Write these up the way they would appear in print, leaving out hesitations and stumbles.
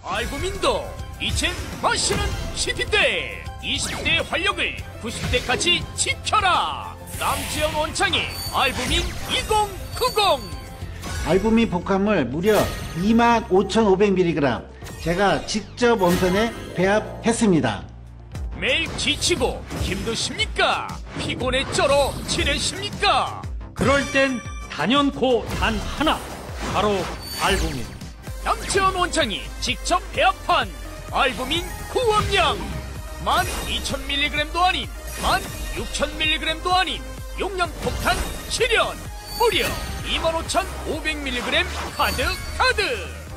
알부민도 이젠 마시는 시대인데 20대의 활력을 90대까지 지켜라. 남지현 원장의 알부민 2090. 알부민 복합물 무려 25,500mg 제가 직접 원편에 배합했습니다. 매일 지치고 힘드십니까? 피곤에 쩔어 지내십니까? 그럴 땐 단연코 단 하나, 바로 알부민. 남지현 원장이 직접 배합한 알부민 구원량 12,000mg도 아닌 16,000mg도 아닌 용량 폭탄 실현 무려 25,500mg 가득.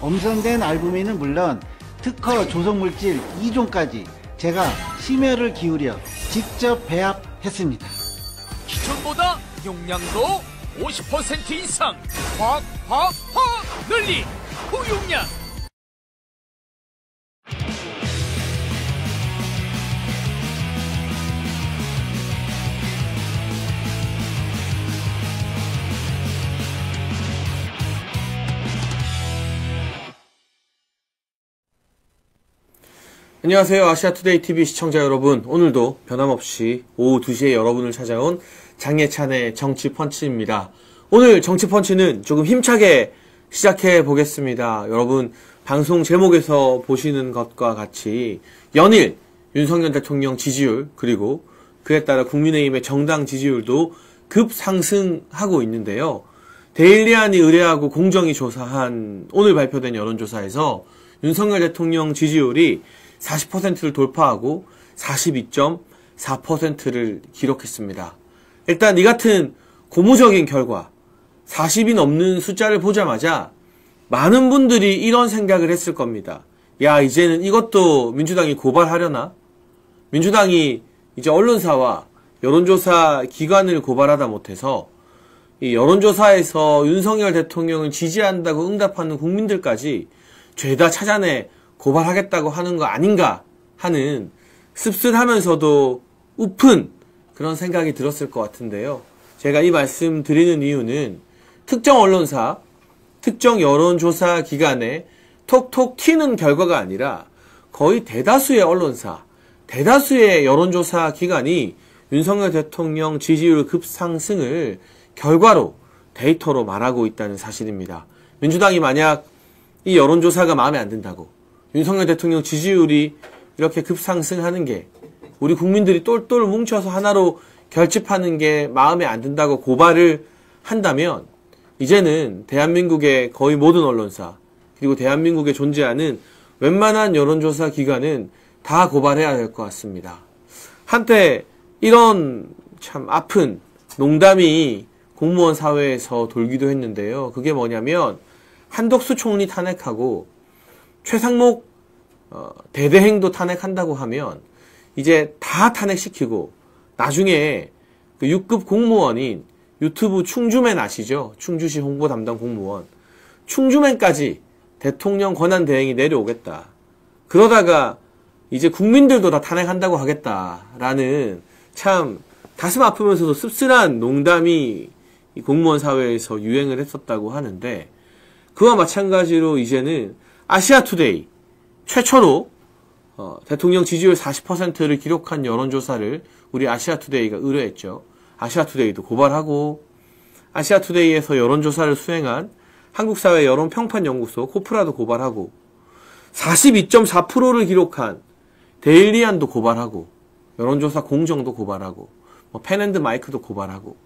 엄선된 알부민은 물론 특허 조성물질 2종까지 제가 심혈을 기울여 직접 배합했습니다. 기존보다 용량도 50% 이상 확 늘린 후용량. 안녕하세요. 아시아투데이 TV 시청자 여러분, 오늘도 변함없이 오후 2시에 여러분을 찾아온 장예찬의 정치펀치입니다. 오늘 정치펀치는 조금 힘차게 시작해 보겠습니다. 여러분, 방송 제목에서 보시는 것과 같이 연일 윤석열 대통령 지지율, 그리고 그에 따라 국민의힘의 정당 지지율도 급상승하고 있는데요. 데일리안이 의뢰하고 공정위 조사한 오늘 발표된 여론조사에서 윤석열 대통령 지지율이 40%를 돌파하고 42.4%를 기록했습니다. 일단 이 같은 고무적인 결과, 40이 넘는 숫자를 보자마자 많은 분들이 이런 생각을 했을 겁니다. 야, 이제는 이것도 민주당이 고발하려나? 민주당이 이제 언론사와 여론조사 기관을 고발하다 못해서 이 여론조사에서 윤석열 대통령을 지지한다고 응답하는 국민들까지 죄다 찾아내 고발하겠다고 하는 거 아닌가 하는 씁쓸하면서도 우픈 그런 생각이 들었을 것 같은데요. 제가 이 말씀 드리는 이유는 특정 언론사, 특정 여론조사 기관에 톡톡 튀는 결과가 아니라 거의 대다수의 언론사, 대다수의 여론조사 기관이 윤석열 대통령 지지율 급상승을 결과로, 데이터로 말하고 있다는 사실입니다. 민주당이 만약 이 여론조사가 마음에 안 든다고, 윤석열 대통령 지지율이 이렇게 급상승하는 게 우리 국민들이 똘똘 뭉쳐서 하나로 결집하는 게 마음에 안 든다고 고발을 한다면 이제는 대한민국의 거의 모든 언론사, 그리고 대한민국에 존재하는 웬만한 여론조사 기관은 다 고발해야 될 것 같습니다. 한때 이런 참 아픈 농담이 공무원 사회에서 돌기도 했는데요. 그게 뭐냐면 한덕수 총리 탄핵하고 최상목 대대행도 탄핵한다고 하면 이제 다 탄핵시키고 나중에 그 6급 공무원인 유튜브 충주맨 아시죠? 충주시 홍보 담당 공무원 충주맨까지 대통령 권한 대행이 내려오겠다. 그러다가 이제 국민들도 다 탄핵한다고 하겠다라는 참 가슴 아프면서도 씁쓸한 농담이 이 공무원 사회에서 유행을 했었다고 하는데, 그와 마찬가지로 이제는 아시아투데이 최초로 대통령 지지율 40%를 기록한 여론조사를 우리 아시아투데이가 의뢰했죠. 아시아투데이도 고발하고, 아시아투데이에서 여론조사를 수행한 한국사회 여론평판연구소 코프라도 고발하고, 42.4%를 기록한 데일리안도 고발하고, 여론조사 공정도 고발하고, 펜앤드마이크도 고발하고,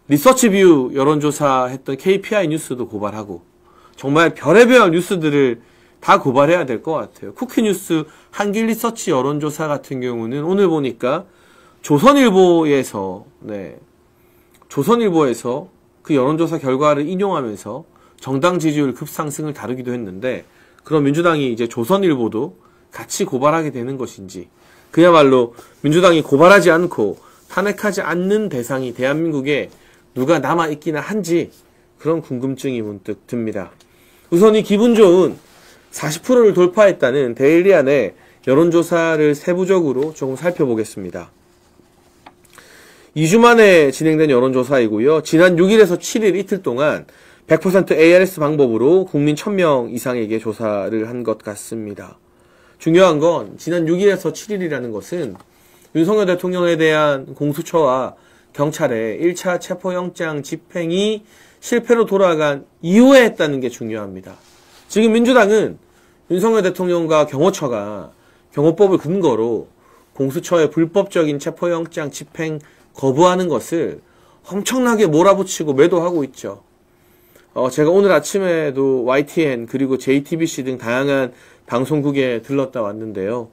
리서치뷰 여론조사 했던 KPI 뉴스도 고발하고, 정말 별의별 뉴스들을 다 고발해야 될 것 같아요. 쿠키뉴스 한길리서치 여론조사 같은 경우는 오늘 보니까 조선일보에서 그 여론조사 결과를 인용하면서 정당 지지율 급상승을 다루기도 했는데, 그럼 민주당이 이제 조선일보도 같이 고발하게 되는 것인지, 그야말로 민주당이 고발하지 않고 탄핵하지 않는 대상이 대한민국에 누가 남아있기나 한지 그런 궁금증이 문득 듭니다. 우선 이 기분 좋은 40%를 돌파했다는 데일리안의 여론조사를 세부적으로 조금 살펴보겠습니다. 2주 만에 진행된 여론조사이고요. 지난 6일에서 7일 이틀 동안 100% ARS 방법으로 국민 1000명 이상에게 조사를 한 것 같습니다. 중요한 건 지난 6일에서 7일이라는 것은 윤석열 대통령에 대한 공수처와 경찰의 1차 체포영장 집행이 실패로 돌아간 이후에 했다는 게 중요합니다. 지금 민주당은 윤석열 대통령과 경호처가 경호법을 근거로 공수처의 불법적인 체포영장 집행 거부하는 것을 엄청나게 몰아붙이고 매도하고 있죠. 제가 오늘 아침에도 YTN 그리고 JTBC 등 다양한 방송국에 들렀다 왔는데요.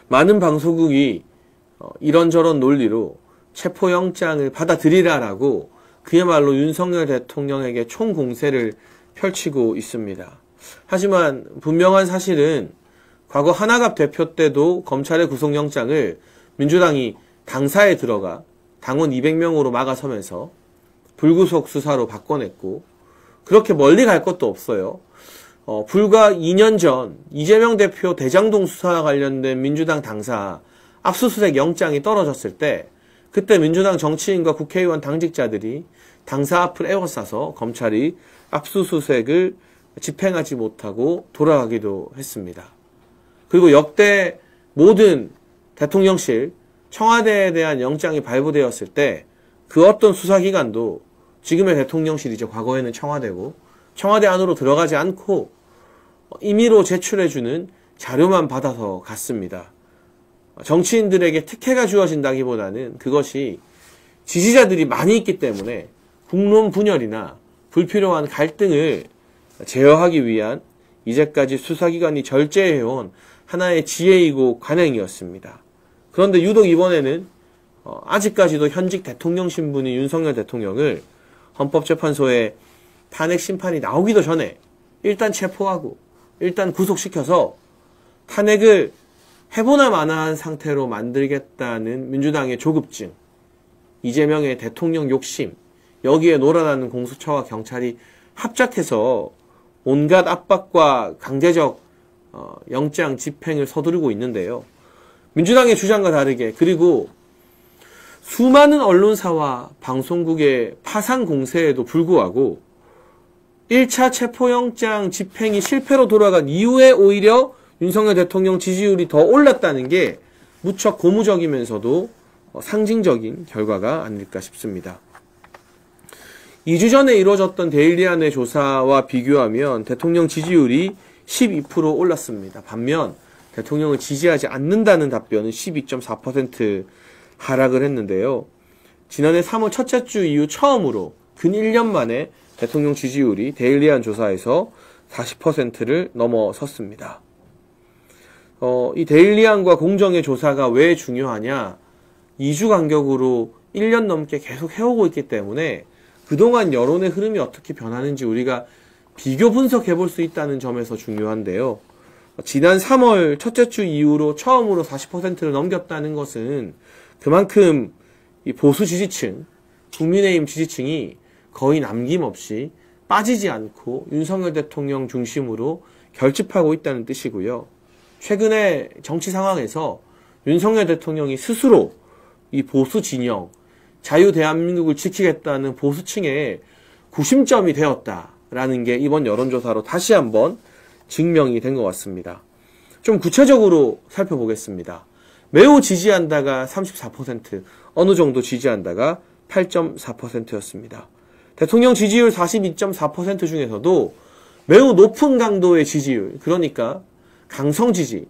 많은 방송국이 이런저런 논리로 체포영장을 받아들이라라고 그야말로 윤석열 대통령에게 총공세를 펼치고 있습니다. 하지만 분명한 사실은 과거 하나갑 대표 때도 검찰의 구속영장을 민주당이 당사에 들어가 당원 200명으로 막아서면서 불구속 수사로 바꿔냈고 그렇게 멀리 갈 것도 없어요. 불과 2년 전 이재명 대표 대장동 수사와 관련된 민주당 당사 압수수색 영장이 떨어졌을 때 그때 민주당 정치인과 국회의원 당직자들이 당사 앞을 에워싸서 검찰이 압수수색을 집행하지 못하고 돌아가기도 했습니다. 그리고 역대 모든 대통령실, 청와대에 대한 영장이 발부되었을 때 그 어떤 수사기관도 지금의 대통령실이죠. 과거에는 청와대고 청와대 안으로 들어가지 않고 임의로 제출해주는 자료만 받아서 갔습니다. 정치인들에게 특혜가 주어진다기보다는 그것이 지지자들이 많이 있기 때문에 국론 분열이나 불필요한 갈등을 제어하기 위한 이제까지 수사기관이 절제해온 하나의 지혜이고 관행이었습니다. 그런데 유독 이번에는 아직까지도 현직 대통령 신분인 윤석열 대통령을 헌법재판소에 탄핵 심판이 나오기도 전에 일단 체포하고 일단 구속시켜서 탄핵을 해보나 마나한 상태로 만들겠다는 민주당의 조급증, 이재명의 대통령 욕심, 여기에 놀아나는 공수처와 경찰이 합작해서 온갖 압박과 강제적 영장 집행을 서두르고 있는데요. 민주당의 주장과 다르게 그리고 수많은 언론사와 방송국의 파상 공세에도 불구하고 1차 체포영장 집행이 실패로 돌아간 이후에 오히려 윤석열 대통령 지지율이 더 올랐다는 게 무척 고무적이면서도 상징적인 결과가 아닐까 싶습니다. 2주 전에 이루어졌던 데일리안의 조사와 비교하면 대통령 지지율이 12% 올랐습니다. 반면 대통령을 지지하지 않는다는 답변은 12.4% 하락을 했는데요. 지난해 3월 첫째 주 이후 처음으로 근 1년 만에 대통령 지지율이 데일리안 조사에서 40%를 넘어섰습니다. 이 데일리안과 공정의 조사가 왜 중요하냐? 2주 간격으로 1년 넘게 계속 해오고 있기 때문에 그동안 여론의 흐름이 어떻게 변하는지 우리가 비교 분석해 볼 수 있다는 점에서 중요한데요. 지난 3월 첫째 주 이후로 처음으로 40%를 넘겼다는 것은 그만큼 이 보수 지지층, 국민의힘 지지층이 거의 남김없이 빠지지 않고 윤석열 대통령 중심으로 결집하고 있다는 뜻이고요. 최근에 정치 상황에서 윤석열 대통령이 스스로 이 보수 진영, 자유 대한민국을 지키겠다는 보수층의 구심점이 되었다라는 게 이번 여론조사로 다시 한번 증명이 된 것 같습니다. 좀 구체적으로 살펴보겠습니다. 매우 지지한다가 34%, 어느 정도 지지한다가 8.4%였습니다. 대통령 지지율 42.4% 중에서도 매우 높은 강도의 지지율, 그러니까 강성 지지,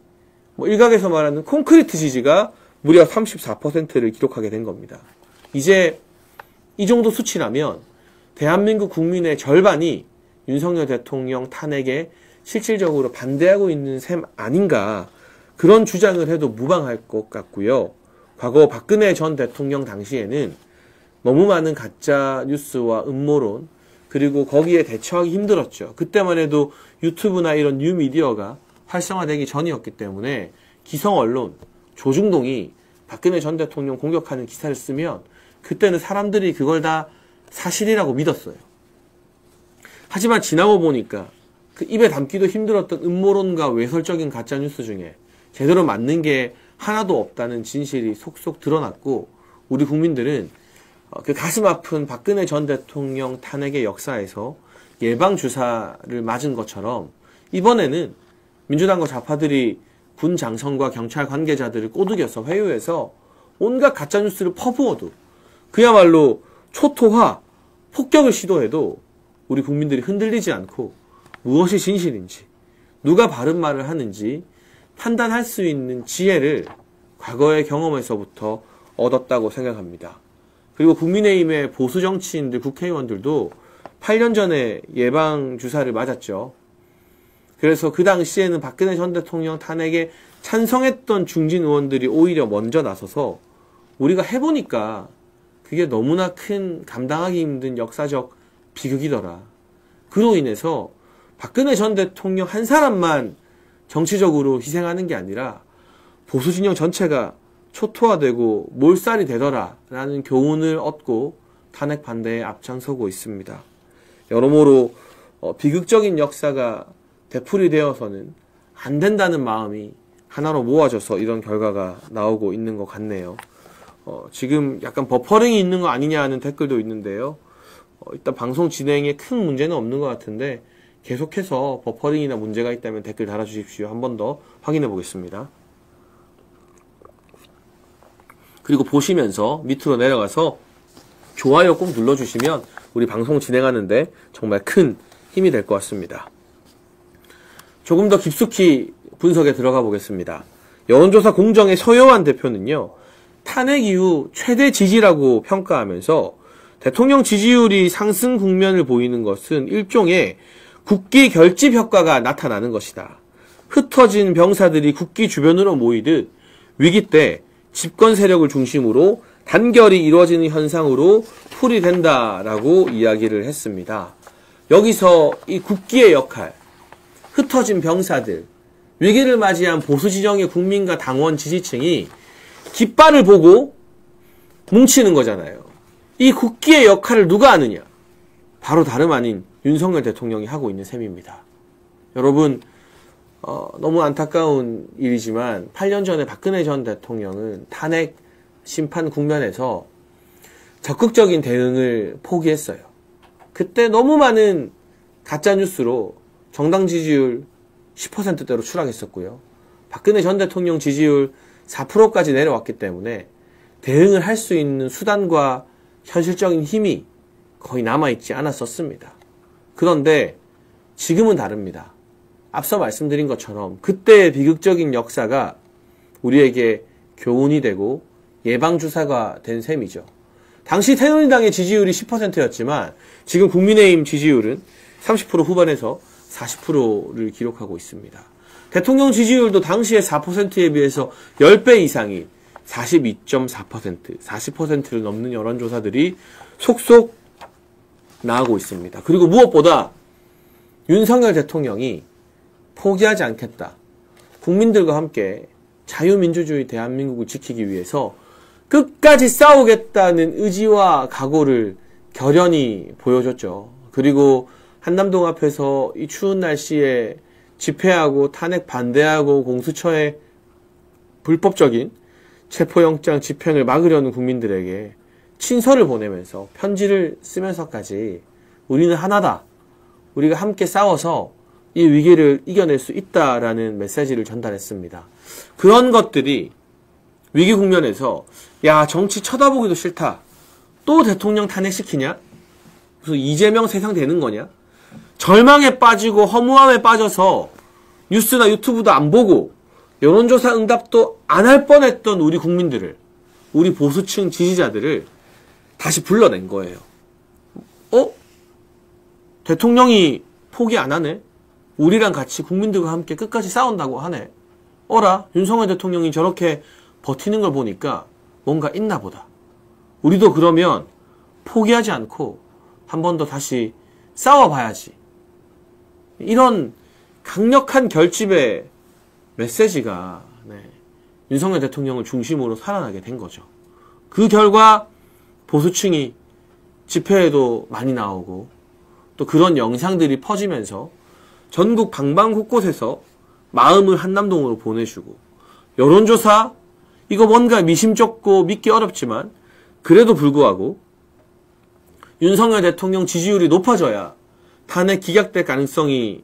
일각에서 말하는 콘크리트 지지가 무려 34%를 기록하게 된 겁니다. 이제 이 정도 수치라면 대한민국 국민의 절반이 윤석열 대통령 탄핵에 실질적으로 반대하고 있는 셈 아닌가, 그런 주장을 해도 무방할 것 같고요. 과거 박근혜 전 대통령 당시에는 너무 많은 가짜 뉴스와 음모론, 그리고 거기에 대처하기 힘들었죠. 그때만 해도 유튜브나 이런 뉴미디어가 활성화되기 전이었기 때문에 기성 언론, 조중동이 박근혜 전 대통령 공격하는 기사를 쓰면 그때는 사람들이 그걸 다 사실이라고 믿었어요. 하지만 지나고 보니까 그 입에 담기도 힘들었던 음모론과 외설적인 가짜뉴스 중에 제대로 맞는 게 하나도 없다는 진실이 속속 드러났고, 우리 국민들은 그 가슴 아픈 박근혜 전 대통령 탄핵의 역사에서 예방주사를 맞은 것처럼 이번에는 민주당과 좌파들이 군 장성과 경찰 관계자들을 꼬드겨서 회유해서 온갖 가짜뉴스를 퍼부어도 그야말로 초토화, 폭격을 시도해도 우리 국민들이 흔들리지 않고 무엇이 진실인지, 누가 바른 말을 하는지 판단할 수 있는 지혜를 과거의 경험에서부터 얻었다고 생각합니다. 그리고 국민의힘의 보수 정치인들, 국회의원들도 8년 전에 예방주사를 맞았죠. 그래서 그 당시에는 박근혜 전 대통령 탄핵에 찬성했던 중진 의원들이 오히려 먼저 나서서 우리가 해보니까 그게 너무나 큰 감당하기 힘든 역사적 비극이더라. 그로 인해서 박근혜 전 대통령 한 사람만 정치적으로 희생하는 게 아니라 보수 진영 전체가 초토화되고 몰살이 되더라 라는 교훈을 얻고 탄핵 반대에 앞장서고 있습니다. 여러모로 비극적인 역사가 되풀이되어서는 안 된다는 마음이 하나로 모아져서 이런 결과가 나오고 있는 것 같네요. 지금 약간 버퍼링이 있는 거 아니냐 하는 댓글도 있는데요. 일단 방송 진행에 큰 문제는 없는 것 같은데 계속해서 버퍼링이나 문제가 있다면 댓글 달아주십시오. 한 번 더 확인해 보겠습니다. 그리고 보시면서 밑으로 내려가서 좋아요 꼭 눌러주시면 우리 방송 진행하는데 정말 큰 힘이 될 것 같습니다. 조금 더 깊숙이 분석에 들어가 보겠습니다. 여론조사 공정의 서효환 대표는요, 탄핵 이후 최대 지지라고 평가하면서 대통령 지지율이 상승 국면을 보이는 것은 일종의 국기 결집 효과가 나타나는 것이다. 흩어진 병사들이 국기 주변으로 모이듯 위기 때 집권 세력을 중심으로 단결이 이루어지는 현상으로 풀이된다라고 이야기를 했습니다. 여기서 이 국기의 역할, 흩어진 병사들, 위기를 맞이한 보수 진영의 국민과 당원 지지층이 깃발을 보고 뭉치는 거잖아요. 이 국기의 역할을 누가 하느냐? 바로 다름 아닌 윤석열 대통령이 하고 있는 셈입니다. 여러분, 너무 안타까운 일이지만 8년 전에 박근혜 전 대통령은 탄핵 심판 국면에서 적극적인 대응을 포기했어요. 그때 너무 많은 가짜뉴스로 정당 지지율 10%대로 추락했었고요. 박근혜 전 대통령 지지율 4%까지 내려왔기 때문에 대응을 할 수 있는 수단과 현실적인 힘이 거의 남아있지 않았었습니다. 그런데 지금은 다릅니다. 앞서 말씀드린 것처럼 그때의 비극적인 역사가 우리에게 교훈이 되고 예방주사가 된 셈이죠. 당시 새누리당의 지지율이 10%였지만 지금 국민의힘 지지율은 30% 후반에서 40%를 기록하고 있습니다. 대통령 지지율도 당시의 4%에 비해서 10배 이상인 42.4%, 40%를 넘는 여론조사들이 속속 나오고 있습니다. 그리고 무엇보다 윤석열 대통령이 포기하지 않겠다. 국민들과 함께 자유민주주의 대한민국을 지키기 위해서 끝까지 싸우겠다는 의지와 각오를 결연히 보여줬죠. 그리고 한남동 앞에서 이 추운 날씨에 집회하고 탄핵 반대하고 공수처의 불법적인 체포영장 집행을 막으려는 국민들에게 친서를 보내면서 편지를 쓰면서까지 우리는 하나다. 우리가 함께 싸워서 이 위기를 이겨낼 수 있다라는 메시지를 전달했습니다. 그런 것들이 위기 국면에서 야, 정치 쳐다보기도 싫다. 또 대통령 탄핵시키냐? 무슨 이재명 세상 되는 거냐? 절망에 빠지고 허무함에 빠져서 뉴스나 유튜브도 안 보고 여론조사 응답도 안 할 뻔했던 우리 국민들을, 우리 보수층 지지자들을 다시 불러낸 거예요. 대통령이 포기 안 하네? 우리랑 같이 국민들과 함께 끝까지 싸운다고 하네? 어라? 윤석열 대통령이 저렇게 버티는 걸 보니까 뭔가 있나 보다. 우리도 그러면 포기하지 않고 한 번 더 다시 싸워봐야지. 이런 강력한 결집의 메시지가 윤석열 대통령을 중심으로 살아나게 된 거죠. 그 결과 보수층이 집회에도 많이 나오고 또 그런 영상들이 퍼지면서 전국 방방곳곳에서 마음을 한남동으로 보내주고 여론조사 이거 뭔가 미심쩍고 믿기 어렵지만 그래도 불구하고 윤석열 대통령 지지율이 높아져야 탄핵 기각될 가능성이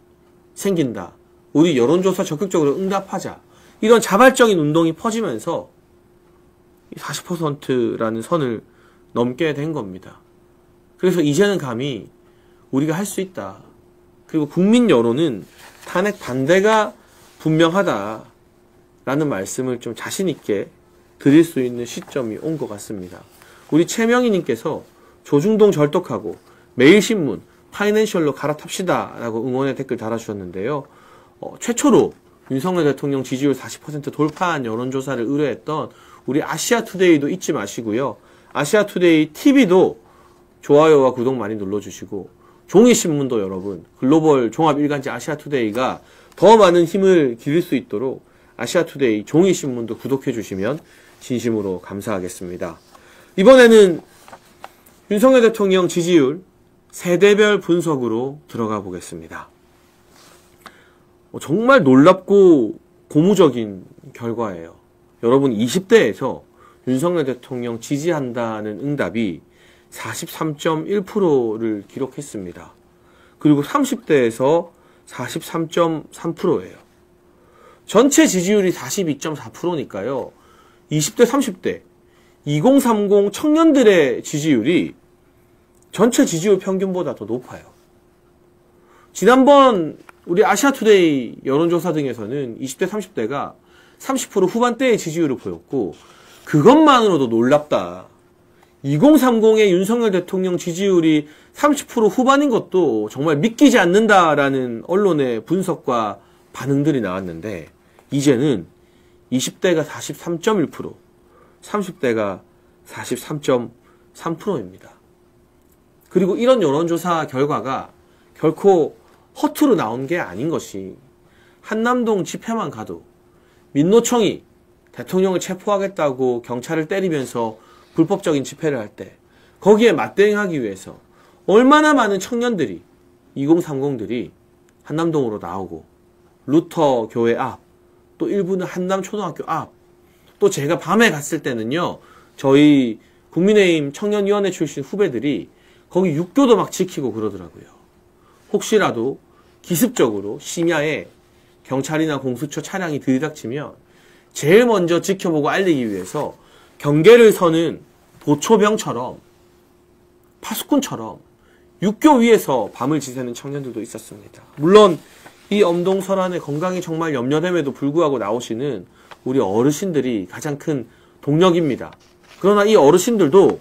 생긴다. 우리 여론조사 적극적으로 응답하자. 이런 자발적인 운동이 퍼지면서 40%라는 선을 넘게 된 겁니다. 그래서 이제는 감히 우리가 할 수 있다. 그리고 국민 여론은 탄핵 반대가 분명하다라는 말씀을 좀 자신있게 드릴 수 있는 시점이 온 것 같습니다. 우리 최명희님께서 조중동 절독하고 매일신문, 파이낸셜로 갈아탑시다 라고 응원의 댓글 달아주셨는데요. 최초로 윤석열 대통령 지지율 40% 돌파한 여론조사를 의뢰했던 우리 아시아투데이도 잊지 마시고요. 아시아투데이 TV도 좋아요와 구독 많이 눌러주시고 종이신문도 여러분 글로벌 종합일간지 아시아투데이가 더 많은 힘을 기를 수 있도록 아시아투데이 종이신문도 구독해주시면 진심으로 감사하겠습니다. 이번에는 윤석열 대통령 지지율 세대별 분석으로 들어가 보겠습니다. 정말 놀랍고 고무적인 결과예요. 여러분 20대에서 윤석열 대통령 지지한다는 응답이 43.1%를 기록했습니다. 그리고 30대에서 43.3%예요. 전체 지지율이 42.4%니까요. 20대, 30대, 2030 청년들의 지지율이 전체 지지율 평균보다 더 높아요. 지난번 우리 아시아투데이 여론조사 등에서는 20대, 30대가 30% 후반대의 지지율을 보였고 그것만으로도 놀랍다. 2030의 윤석열 대통령 지지율이 30% 후반인 것도 정말 믿기지 않는다라는 언론의 분석과 반응들이 나왔는데 이제는 20대가 43.1%, 30대가 43.3%입니다. 그리고 이런 여론조사 결과가 결코 허투루 나온 게 아닌 것이 한남동 집회만 가도 민노총이 대통령을 체포하겠다고 경찰을 때리면서 불법적인 집회를 할 때 거기에 맞대응하기 위해서 얼마나 많은 청년들이 2030들이 한남동으로 나오고 루터 교회 앞, 또 일부는 한남초등학교 앞, 또 제가 밤에 갔을 때는요 저희 국민의힘 청년위원회 출신 후배들이 거기 육교도 막 지키고 그러더라고요. 혹시라도 기습적으로 심야에 경찰이나 공수처 차량이 들이닥치면 제일 먼저 지켜보고 알리기 위해서 경계를 서는 보초병처럼 파수꾼처럼 육교 위에서 밤을 지새는 청년들도 있었습니다. 물론 이 엄동설안의 건강이 정말 염려됨에도 불구하고 나오시는 우리 어르신들이 가장 큰 동력입니다. 그러나 이 어르신들도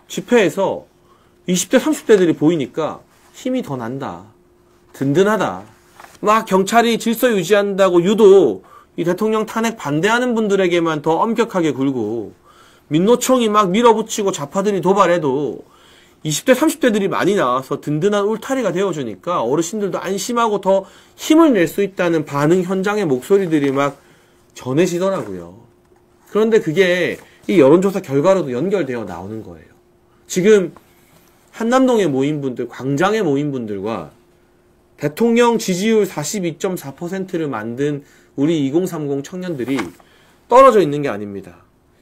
집회에서 20대 30대들이 보이니까 힘이 더 난다. 든든하다. 막 경찰이 질서 유지한다고 유독 이 대통령 탄핵 반대하는 분들에게만 더 엄격하게 굴고 민노총이 막 밀어붙이고 좌파들이 도발해도 20대 30대들이 많이 나와서 든든한 울타리가 되어주니까 어르신들도 안심하고 더 힘을 낼 수 있다는 반응 현장의 목소리들이 막 전해지더라고요. 그런데 그게 이 여론조사 결과로도 연결되어 나오는 거예요. 지금 한남동에 모인 분들, 광장에 모인 분들과 대통령 지지율 42.4%를 만든 우리 2030 청년들이 떨어져 있는 게 아닙니다.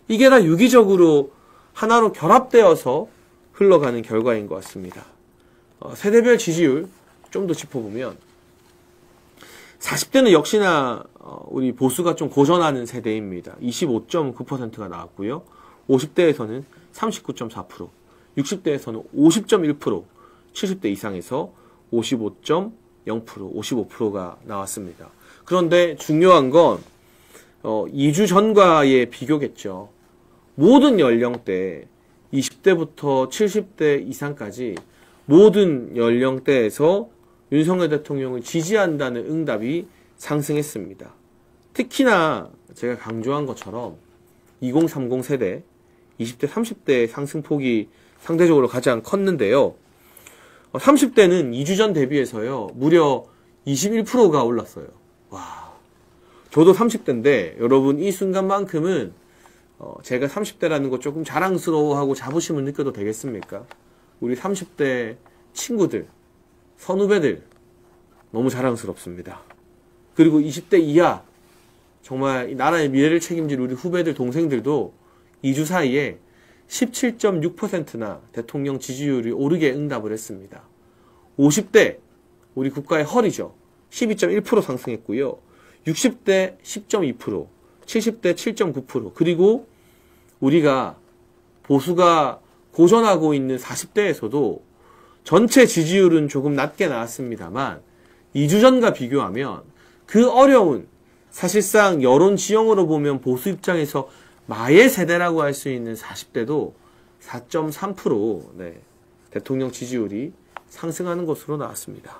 이게 다 유기적으로 하나로 결합되어서 흘러가는 결과인 것 같습니다. 세대별 지지율 좀 더 짚어보면 40대는 역시나 우리 보수가 좀 고전하는 세대입니다. 25.9%가 나왔고요. 50대에서는 39.4%, 60대에서는 50.1%, 70대 이상에서 55.0%, 55%가 나왔습니다. 그런데 중요한 건 2주 전과의 비교겠죠. 모든 연령대 20대부터 70대 이상까지 모든 연령대에서 윤석열 대통령을 지지한다는 응답이 상승했습니다. 특히나 제가 강조한 것처럼 2030 세대 20대 30대 상승폭이 상대적으로 가장 컸는데요. 30대는 2주 전 대비해서요 무려 21%가 올랐어요. 와, 저도 30대인데 여러분 이 순간만큼은 제가 30대라는 거 조금 자랑스러워하고 자부심을 느껴도 되겠습니까? 우리 30대 친구들, 선후배들 너무 자랑스럽습니다. 그리고 20대 이하 정말 이 나라의 미래를 책임질 우리 후배들, 동생들도 2주 사이에 17.6%나 대통령 지지율이 오르게 응답을 했습니다. 50대, 우리 국가의 허리죠. 12.1% 상승했고요. 60대 10.2%, 70대 7.9%, 그리고 우리가 보수가 고전하고 있는 40대에서도 전체 지지율은 조금 낮게 나왔습니다만 2주 전과 비교하면 그 어려운, 사실상 여론 지형으로 보면 보수 입장에서 마의 세대라고 할 수 있는 40대도 4.3% 대통령 지지율이 상승하는 것으로 나왔습니다.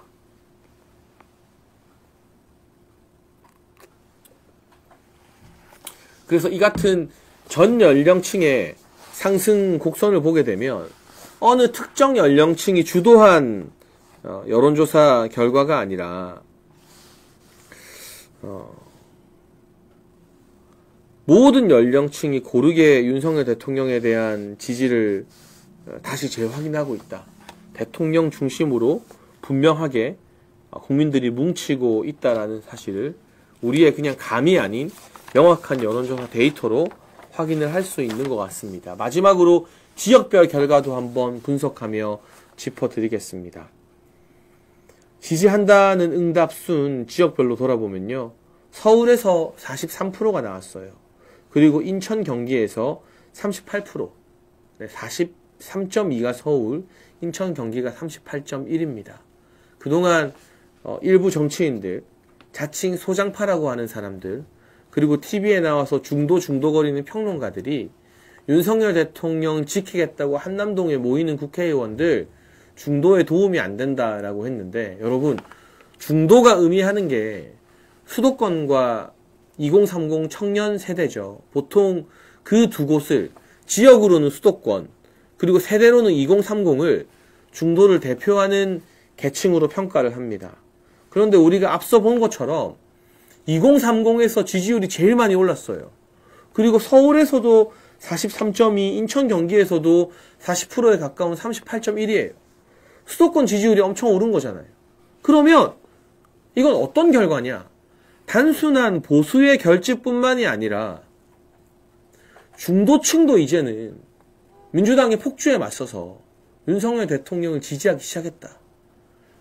그래서 이 같은 전 연령층의 상승 곡선을 보게 되면 어느 특정 연령층이 주도한 여론조사 결과가 아니라 모든 연령층이 고르게 윤석열 대통령에 대한 지지를 다시 재확인하고 있다. 대통령 중심으로 분명하게 국민들이 뭉치고 있다라는 사실을 우리의 그냥 감이 아닌 명확한 여론조사 데이터로 확인을 할 수 있는 것 같습니다. 마지막으로 지역별 결과도 한번 분석하며 짚어드리겠습니다. 지지한다는 응답순 지역별로 돌아보면요. 서울에서 43%가 나왔어요. 그리고 인천, 경기에서 38%, 43.2가 서울, 인천, 경기가 38.1입니다. 그동안 일부 정치인들, 자칭 소장파라고 하는 사람들, 그리고 TV에 나와서 중도거리는 평론가들이 윤석열 대통령 지키겠다고 한남동에 모이는 국회의원들 중도에 도움이 안 된다라고 했는데, 여러분, 중도가 의미하는 게 수도권과 2030 청년 세대죠. 보통 그 두 곳을 지역으로는 수도권, 그리고 세대로는 2030을 중도를 대표하는 계층으로 평가를 합니다. 그런데 우리가 앞서 본 것처럼 2030에서 지지율이 제일 많이 올랐어요. 그리고 서울에서도 43.2, 인천, 경기에서도 40%에 가까운 38.1이에요. 수도권 지지율이 엄청 오른 거잖아요. 그러면 이건 어떤 결과냐? 단순한 보수의 결집뿐만이 아니라 중도층도 이제는 민주당의 폭주에 맞서서 윤석열 대통령을 지지하기 시작했다.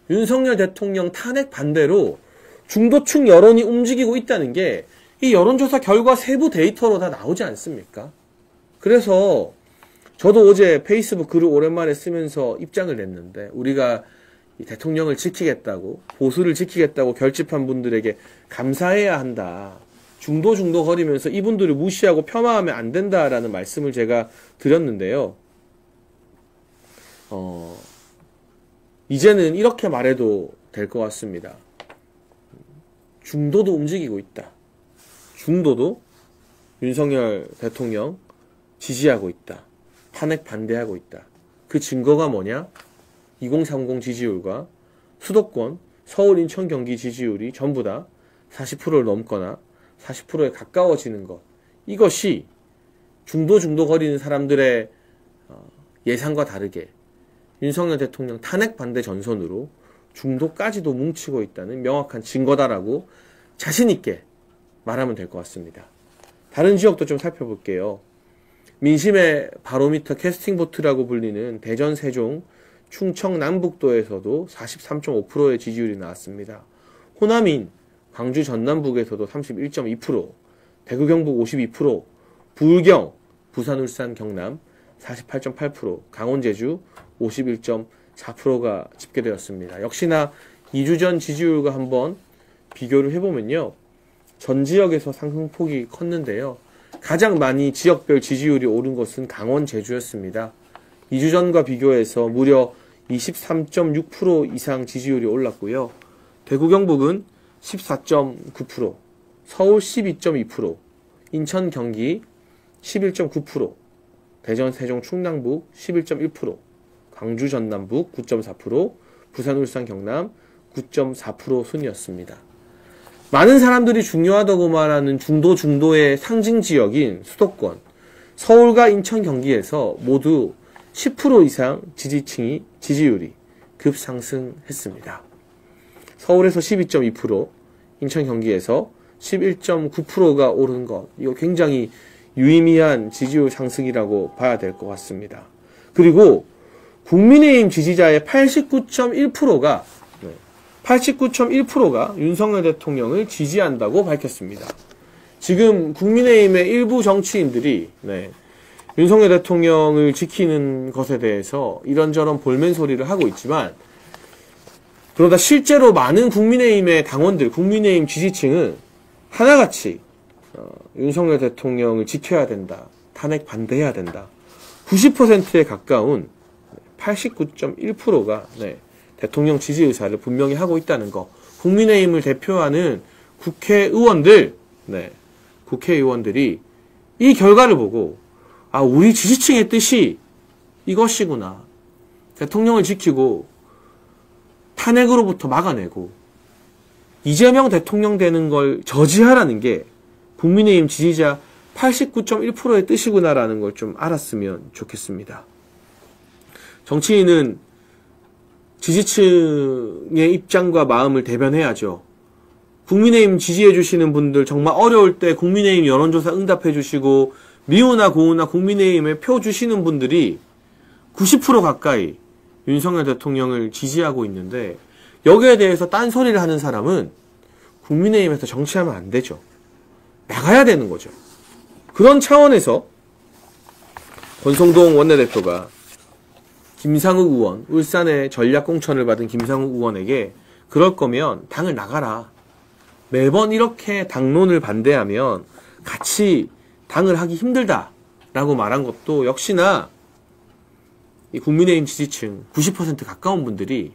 윤석열 대통령 탄핵 반대로 중도층 여론이 움직이고 있다는 게 이 여론조사 결과 세부 데이터로 다 나오지 않습니까? 그래서 저도 어제 페이스북 글을 오랜만에 쓰면서 입장을 냈는데, 우리가 이 대통령을 지키겠다고, 보수를 지키겠다고 결집한 분들에게 감사해야 한다. 중도 거리면서 이분들을 무시하고 폄하하면 안 된다라는 말씀을 제가 드렸는데요. 이제는 이렇게 말해도 될 것 같습니다. 중도도 움직이고 있다. 중도도 윤석열 대통령 지지하고 있다. 탄핵 반대하고 있다. 그 증거가 뭐냐? 2030 지지율과 수도권, 서울, 인천, 경기 지지율이 전부 다 40%를 넘거나 40%에 가까워지는 것. 이것이 중도 거리는 사람들의 예상과 다르게 윤석열 대통령 탄핵 반대 전선으로 중도까지도 뭉치고 있다는 명확한 증거다라고 자신있게 말하면 될 것 같습니다. 다른 지역도 좀 살펴볼게요. 민심의 바로미터 캐스팅보트라고 불리는 대전, 세종, 충청 남북도에서도 43.5%의 지지율이 나왔습니다. 호남인 광주 전남북에서도 31.2%, 대구 경북 52%, 부울경, 부산, 울산, 경남 48.8%, 강원, 제주 51.4%가 집계되었습니다. 역시나 2주 전 지지율과 한번 비교를 해보면요. 전 지역에서 상승폭이 컸는데요. 가장 많이 지역별 지지율이 오른 것은 강원, 제주였습니다. 2주 전과 비교해서 무려 23.6% 이상 지지율이 올랐고요. 대구, 경북은 14.9%, 서울 12.2%, 인천, 경기 11.9%, 대전, 세종, 충남북 11.1%, 광주, 전남북 9.4%, 부산, 울산, 경남 9.4% 순이었습니다. 많은 사람들이 중요하다고 말하는 중도의 상징 지역인 수도권, 서울과 인천, 경기에서 모두 10% 이상 지지율이 급상승했습니다. 서울에서 12.2%, 인천, 경기에서 11.9%가 오른 것, 이거 굉장히 유의미한 지지율 상승이라고 봐야 될 것 같습니다. 그리고 국민의힘 지지자의 89.1%가 윤석열 대통령을 지지한다고 밝혔습니다. 지금 국민의힘의 일부 정치인들이 윤석열 대통령을 지키는 것에 대해서 이런저런 볼멘 소리를 하고 있지만, 그러다 실제로 많은 국민의힘의 당원들, 국민의힘 지지층은 하나같이 윤석열 대통령을 지켜야 된다, 탄핵 반대해야 된다, 90%에 가까운 89.1%가 대통령 지지 의사를 분명히 하고 있다는 거. 국민의힘을 대표하는 국회의원들이 이 결과를 보고, 아, 우리 지지층의 뜻이 이것이구나. 대통령을 지키고 탄핵으로부터 막아내고 이재명 대통령 되는 걸 저지하라는 게 국민의힘 지지자 89.1%의 뜻이구나라는 걸 좀 알았으면 좋겠습니다. 정치인은 지지층의 입장과 마음을 대변해야죠. 국민의힘 지지해주시는 분들, 정말 어려울 때 국민의힘 여론조사 응답해주시고 미우나 고우나 국민의힘에 표 주시는 분들이 90% 가까이 윤석열 대통령을 지지하고 있는데, 여기에 대해서 딴소리를 하는 사람은 국민의힘에서 정치하면 안 되죠. 나가야 되는 거죠. 그런 차원에서 권성동 원내대표가 김상욱 의원, 울산의 전략공천을 받은 김상욱 의원에게 그럴 거면 당을 나가라. 매번 이렇게 당론을 반대하면 같이 당을 하기 힘들다라고 말한 것도 역시나 이 국민의힘 지지층 90% 가까운 분들이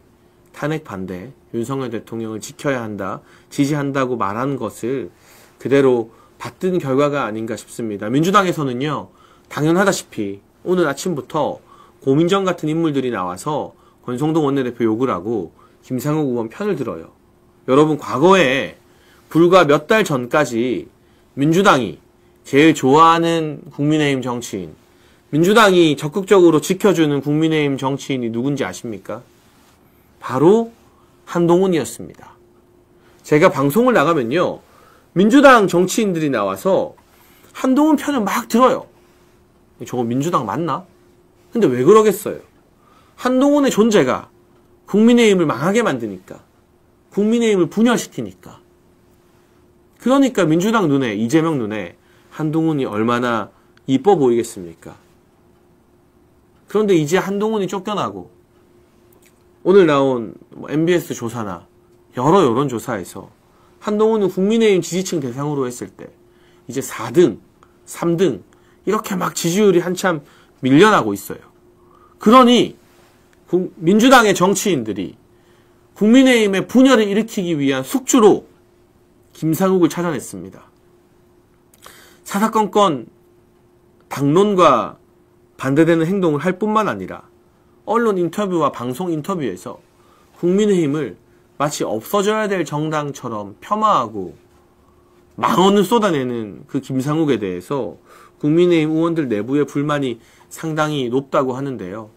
탄핵 반대, 윤석열 대통령을 지켜야 한다, 지지한다고 말한 것을 그대로 받든 결과가 아닌가 싶습니다. 민주당에서는요, 당연하다시피 오늘 아침부터 고민정 같은 인물들이 나와서 권성동 원내대표 욕을 하고 김상욱 의원 편을 들어요. 여러분, 과거에 불과 몇 달 전까지 민주당이 제일 좋아하는 국민의힘 정치인, 민주당이 적극적으로 지켜주는 국민의힘 정치인이 누군지 아십니까? 바로 한동훈이었습니다. 제가 방송을 나가면요, 민주당 정치인들이 나와서 한동훈 편을 막 들어요. 저거 민주당 맞나? 근데 왜 그러겠어요? 한동훈의 존재가 국민의힘을 망하게 만드니까, 국민의힘을 분열시키니까. 그러니까 민주당 눈에, 이재명 눈에 한동훈이 얼마나 이뻐 보이겠습니까? 그런데 이제 한동훈이 쫓겨나고 오늘 나온 MBS 조사나 여러 여론조사에서 한동훈은 국민의힘 지지층 대상으로 했을 때 이제 4등, 3등 이렇게 막 지지율이 한참 밀려나고 있어요. 그러니 민주당의 정치인들이 국민의힘의 분열을 일으키기 위한 숙주로 김상욱을 찾아냈습니다. 사사건건 당론과 반대되는 행동을 할 뿐만 아니라 언론 인터뷰와 방송 인터뷰에서 국민의힘을 마치 없어져야 될 정당처럼 폄하하고 망언을 쏟아내는 그 김상욱에 대해서 국민의힘 의원들 내부의 불만이 상당히 높다고 하는데요.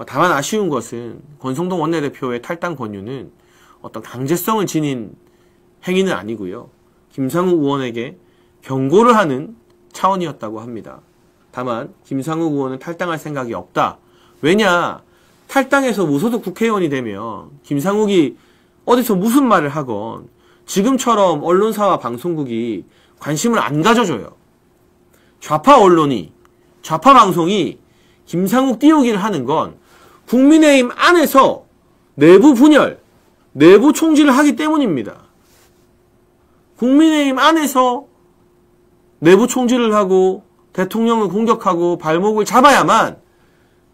다만 아쉬운 것은 권성동 원내대표의 탈당 권유는 어떤 강제성을 지닌 행위는 아니고요. 김상욱 의원에게 경고를 하는 차원이었다고 합니다. 다만 김상욱 의원은 탈당할 생각이 없다. 왜냐? 탈당해서 무소속 국회의원이 되면 김상욱이 어디서 무슨 말을 하건 지금처럼 언론사와 방송국이 관심을 안 가져줘요. 좌파 언론이, 좌파 방송이 김상욱 띄우기를 하는 건 국민의힘 안에서 내부 분열, 내부 총질을 하기 때문입니다. 국민의힘 안에서 내부 총질을 하고 대통령을 공격하고 발목을 잡아야만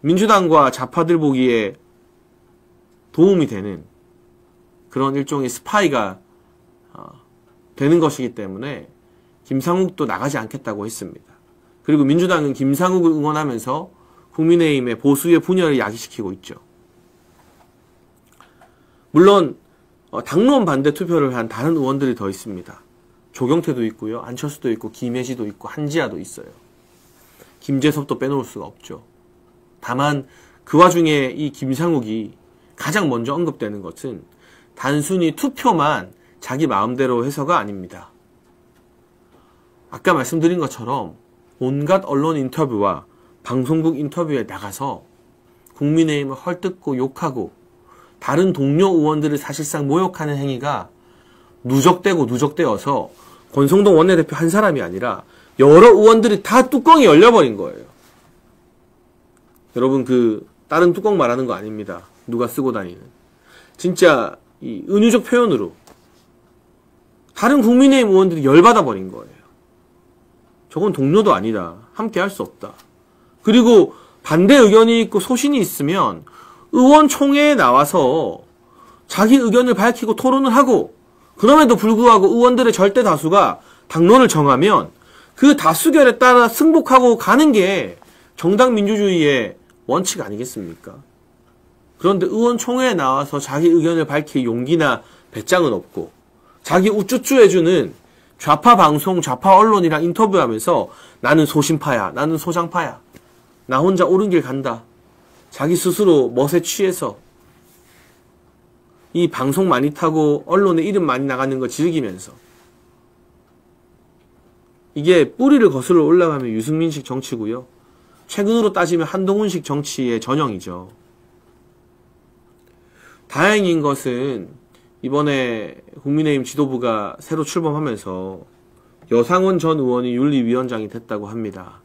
민주당과 좌파들 보기에 도움이 되는 그런 일종의 스파이가 되는 것이기 때문에 김상욱도 나가지 않겠다고 했습니다. 그리고 민주당은 김상욱을 응원하면서 국민의힘의 보수의 분열을 야기시키고 있죠. 물론 당론 반대 투표를 한 다른 의원들이 더 있습니다. 조경태도 있고요, 안철수도 있고, 김혜지도 있고, 한지아도 있어요. 김재섭도 빼놓을 수가 없죠. 다만 그 와중에 이 김상욱이 가장 먼저 언급되는 것은 단순히 투표만 자기 마음대로 해서가 아닙니다. 아까 말씀드린 것처럼 온갖 언론 인터뷰와 방송국 인터뷰에 나가서 국민의힘을 헐뜯고 욕하고 다른 동료 의원들을 사실상 모욕하는 행위가 누적되어서 권성동 원내대표 한 사람이 아니라 여러 의원들이 다 뚜껑이 열려버린 거예요. 여러분 다른 뚜껑 말하는 거 아닙니다. 누가 쓰고 다니는. 진짜 이 은유적 표현으로 다른 국민의힘 의원들이 열받아 버린 거예요. 저건 동료도 아니다. 함께 할 수 없다. 그리고 반대 의견이 있고 소신이 있으면 의원총회에 나와서 자기 의견을 밝히고 토론을 하고 그럼에도 불구하고 의원들의 절대 다수가 당론을 정하면 그 다수결에 따라 승복하고 가는 게 정당 민주주의의 원칙 아니겠습니까? 그런데 의원총회에 나와서 자기 의견을 밝힐 용기나 배짱은 없고 자기 우쭈쭈 해주는 좌파 방송, 좌파 언론이랑 인터뷰하면서 나는 소신파야, 나는 소장파야, 나 혼자 옳은 길 간다. 자기 스스로 멋에 취해서 이 방송 많이 타고 언론에 이름 많이 나가는 거 즐기면서 이게 뿌리를 거슬러 올라가면 유승민식 정치고요. 최근으로 따지면 한동훈식 정치의 전형이죠. 다행인 것은 이번에 국민의힘 지도부가 새로 출범하면서 여상원 전 의원이 윤리위원장이 됐다고 합니다.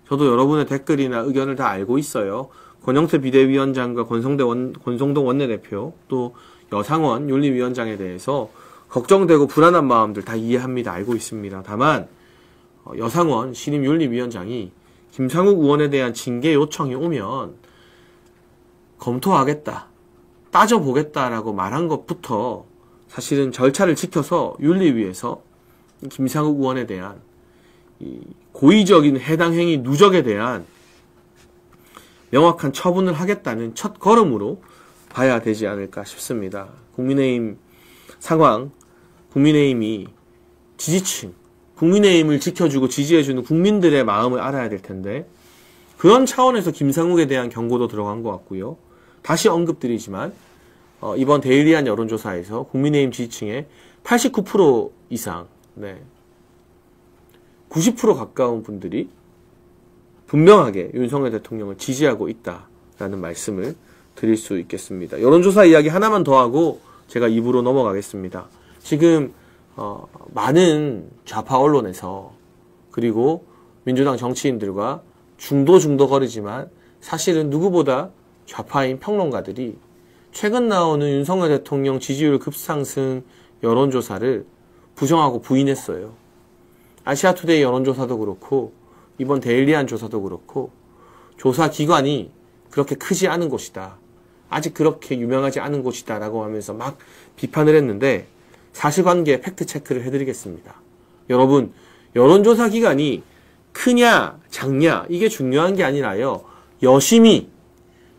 저도 여러분의 댓글이나 의견을 다 알고 있어요. 권영태 비대위원장과 권성동 원내대표 또 여상원 윤리위원장에 대해서 걱정되고 불안한 마음들 다 이해합니다. 알고 있습니다. 다만 여상원 신임 윤리위원장이 김상욱 의원에 대한 징계 요청이 오면 검토하겠다, 따져보겠다라고 말한 것부터 사실은 절차를 지켜서 윤리위에서 김상욱 의원에 대한 이 고의적인 해당 행위 누적에 대한 명확한 처분을 하겠다는 첫 걸음으로 봐야 되지 않을까 싶습니다. 국민의힘 상황, 국민의힘이 지지층, 국민의힘을 지켜주고 지지해주는 국민들의 마음을 알아야 될 텐데 그런 차원에서 김상욱에 대한 경고도 들어간 것 같고요. 다시 언급드리지만 이번 데일리한 여론조사에서 국민의힘 지지층의 89% 이상, 90% 가까운 분들이 분명하게 윤석열 대통령을 지지하고 있다라는 말씀을 드릴 수 있겠습니다. 여론조사 이야기 하나만 더 하고 제가 입으로 넘어가겠습니다. 지금 많은 좌파 언론에서 그리고 민주당 정치인들과 중도거리지만 사실은 누구보다 좌파인 평론가들이 최근 나오는 윤석열 대통령 지지율 급상승 여론조사를 부정하고 부인했어요. 아시아투데이 여론조사도 그렇고 이번 데일리안 조사도 그렇고 조사 기관이 그렇게 크지 않은 곳이다. 아직 그렇게 유명하지 않은 곳이다 라고 하면서 막 비판을 했는데 사실관계 팩트체크를 해드리겠습니다. 여러분, 여론조사 기관이 크냐 작냐 이게 중요한 게 아니라요. 여심이,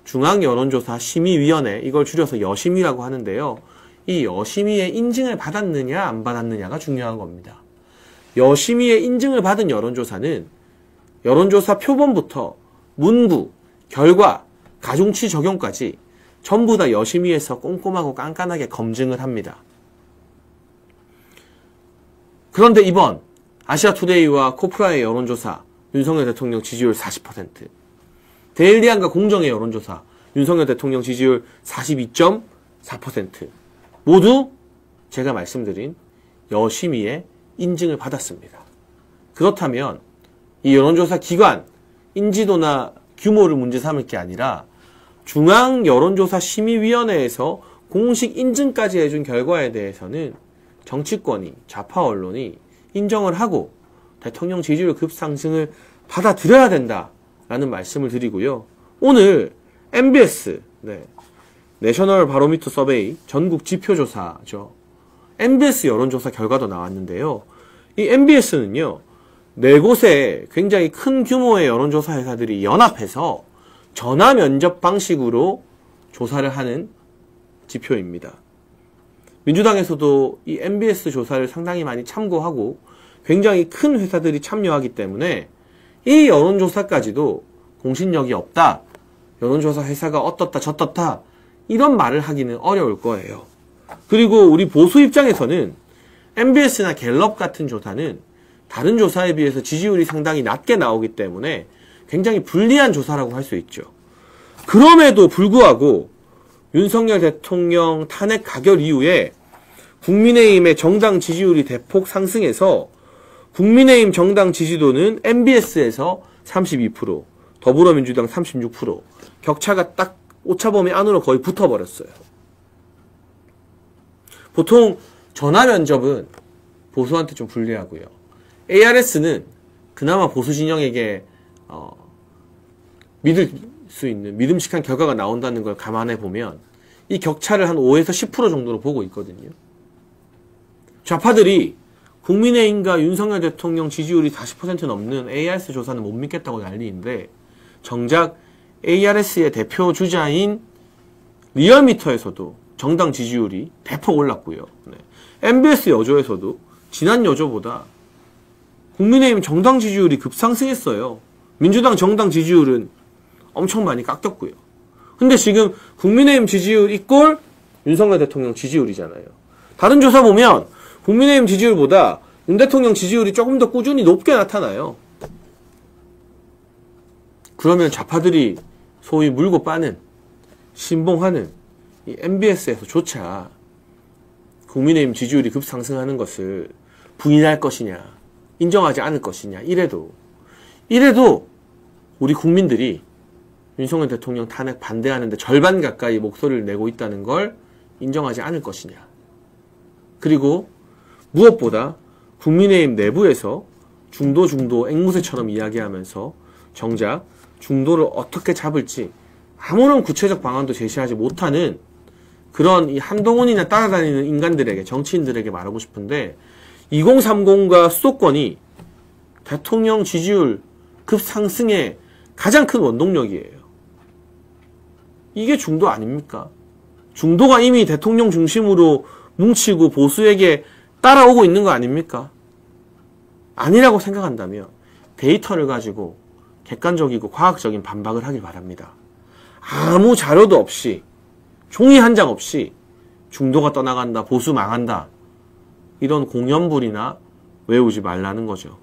중앙여론조사심의위원회, 이걸 줄여서 여심이라고 하는데요. 이 여심의의 인증을 받았느냐 안 받았느냐가 중요한 겁니다. 여심의의 인증을 받은 여론조사는 여론조사 표본부터 문구, 결과, 가중치 적용까지 전부 다 여심의에서 꼼꼼하고 깐깐하게 검증을 합니다. 그런데 이번 아시아투데이와 코프라의 여론조사 윤석열 대통령 지지율 40%, 데일리안과 공정의 여론조사 윤석열 대통령 지지율 42.4% 모두 제가 말씀드린 여심의의 인증을 받았습니다. 그렇다면 이 여론조사 기관 인지도나 규모를 문제 삼을 게 아니라 중앙여론조사심의위원회에서 공식 인증까지 해준 결과에 대해서는 정치권이, 좌파 언론이 인정을 하고 대통령 지지율 급상승을 받아들여야 된다라는 말씀을 드리고요. 오늘 MBS, 내셔널 바로미터 서베이 전국 지표조사죠. MBS 여론조사 결과도 나왔는데요. 이 MBS는요. 4곳의 굉장히 큰 규모의 여론조사 회사들이 연합해서 전화 면접 방식으로 조사를 하는 지표입니다. 민주당에서도 이 MBS 조사를 상당히 많이 참고하고 굉장히 큰 회사들이 참여하기 때문에 이 여론조사까지도 공신력이 없다, 여론조사 회사가 어떻다 저떻다 이런 말을 하기는 어려울 거예요. 그리고 우리 보수 입장에서는 MBS나 갤럽 같은 조사는 다른 조사에 비해서 지지율이 상당히 낮게 나오기 때문에 굉장히 불리한 조사라고 할 수 있죠. 그럼에도 불구하고 윤석열 대통령 탄핵 가결 이후에 국민의힘의 정당 지지율이 대폭 상승해서 국민의힘 정당 지지도는 MBS에서 32%, 더불어민주당 36%, 격차가 딱 오차범위 안으로 거의 붙어버렸어요. 보통 전화 면접은 보수한테 좀 불리하고요. ARS는 그나마 보수 진영에게 믿을 수 있는 믿음직한 결과가 나온다는 걸 감안해 보면 이 격차를 한 5에서 10% 정도로 보고 있거든요. 좌파들이 국민의힘과 윤석열 대통령 지지율이 40% 넘는 ARS 조사는 못 믿겠다고 난리인데 정작 ARS의 대표 주자인 리얼미터에서도 정당 지지율이 대폭 올랐고요. 네. MBS 여조에서도 지난 여조보다 국민의힘 정당 지지율이 급상승했어요. 민주당 정당 지지율은 엄청 많이 깎였고요. 근데 지금 국민의힘 지지율 이꼴 윤석열 대통령 지지율이잖아요. 다른 조사 보면 국민의힘 지지율보다 윤 대통령 지지율이 조금 더 꾸준히 높게 나타나요. 그러면 좌파들이 소위 물고 빠는 신봉하는 이 MBS에서조차 국민의힘 지지율이 급상승하는 것을 부인할 것이냐, 인정하지 않을 것이냐, 이래도 우리 국민들이 윤석열 대통령 탄핵 반대하는데 절반 가까이 목소리를 내고 있다는 걸 인정하지 않을 것이냐. 그리고 무엇보다 국민의힘 내부에서 중도 앵무새처럼 이야기하면서 정작 중도를 어떻게 잡을지 아무런 구체적 방안도 제시하지 못하는 그런 이 한동훈이나 따라다니는 인간들에게, 정치인들에게 말하고 싶은데 2030과 수도권이 대통령 지지율 급상승의 가장 큰 원동력이에요. 이게 중도 아닙니까? 중도가 이미 대통령 중심으로 뭉치고 보수에게 따라오고 있는 거 아닙니까? 아니라고 생각한다면 데이터를 가지고 객관적이고 과학적인 반박을 하길 바랍니다. 아무 자료도 없이, 종이 한 장 없이 중도가 떠나간다, 보수 망한다, 이런 공연불이나 외우지 말라는 거죠.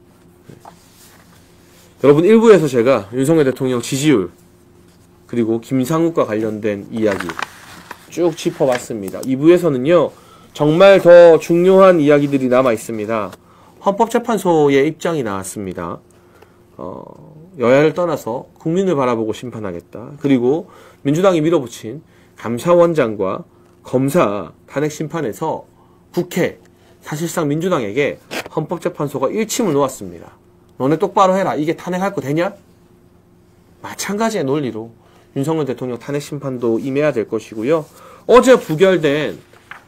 여러분, 1부에서 제가 윤석열 대통령 지지율 그리고 김상욱과 관련된 이야기 쭉 짚어봤습니다. 2부에서는요 정말 더 중요한 이야기들이 남아 있습니다. 헌법재판소의 입장이 나왔습니다. 여야를 떠나서 국민을 바라보고 심판하겠다. 그리고 민주당이 밀어붙인 감사원장과 검사 탄핵 심판에서 국회, 사실상 민주당에게 헌법재판소가 일침을 놓았습니다. 너네 똑바로 해라. 이게 탄핵할 거 되냐? 마찬가지의 논리로 윤석열 대통령 탄핵 심판도 임해야 될 것이고요. 어제 부결된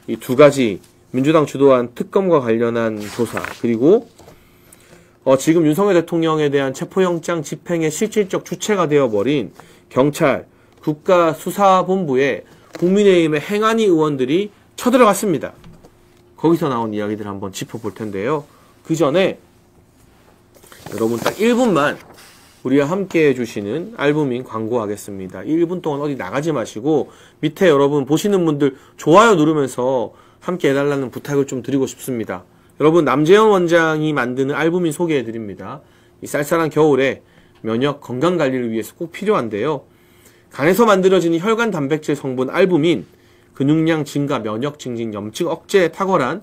이 두 가지 민주당 주도한 특검과 관련한 조사, 그리고 지금 윤석열 대통령에 대한 체포영장 집행의 실질적 주체가 되어버린 경찰, 국가수사본부에 국민의힘의 행안위 의원들이 쳐들어갔습니다. 거기서 나온 이야기들 한번 짚어볼 텐데요. 그 전에 여러분 딱 1분만 우리와 함께 해주시는 알부민 광고하겠습니다. 1분 동안 어디 나가지 마시고 밑에 여러분 보시는 분들 좋아요 누르면서 함께 해달라는 부탁을 좀 드리고 싶습니다. 여러분, 남재현 원장이 만드는 알부민 소개해드립니다. 이 쌀쌀한 겨울에 면역 건강관리를 위해서 꼭 필요한데요. 간에서 만들어지는 혈관 단백질 성분 알부민, 근육량 증가, 면역 증진, 염증 억제에 탁월한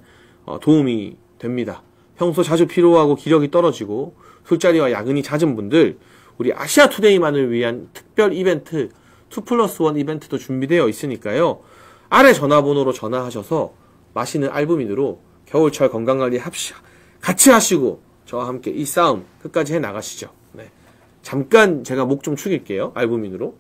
도움이 됩니다. 평소 자주 피로하고 기력이 떨어지고 술자리와 야근이 잦은 분들, 우리 아시아투데이만을 위한 특별 이벤트 2+1 이벤트도 준비되어 있으니까요. 아래 전화번호로 전화하셔서 마시는 알부민으로 겨울철 건강관리 같이 하시고 저와 함께 이 싸움 끝까지 해나가시죠. 네. 잠깐 제가 목 좀 축일게요. 알부민으로.